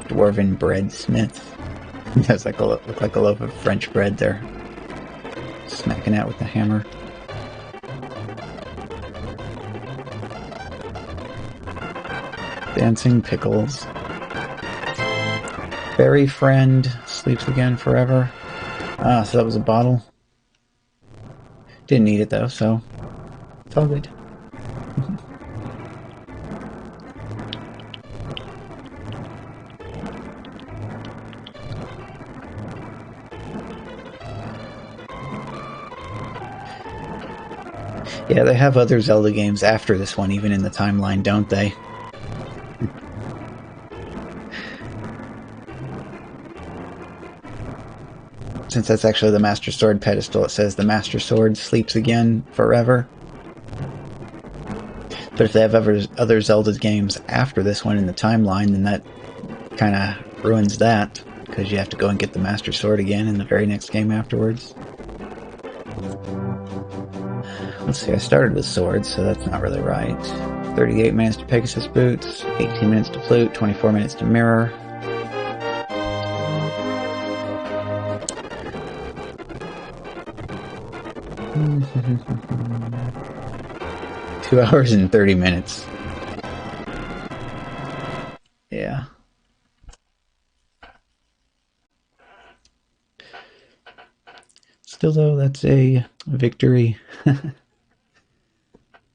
Dwarven breadsmith. That's like look like a loaf of French bread there. Smacking out with the hammer. Dancing pickles. Fairy friend sleeps again forever. Ah, so that was a bottle. Didn't need it though, so it's all good. Yeah, they have other Zelda games after this one, even in the timeline, don't they? Since that's actually the Master Sword pedestal, it says the Master Sword sleeps again forever. But if they have other Zelda games after this one in the timeline, then that kind of ruins that, because you have to go and get the Master Sword again in the very next game afterwards. Let's see, I started with swords, so that's not really right. 38 minutes to Pegasus Boots, 18 minutes to Flute, 24 minutes to Mirror. 2 hours and 30 minutes. Yeah. Still though, that's a victory.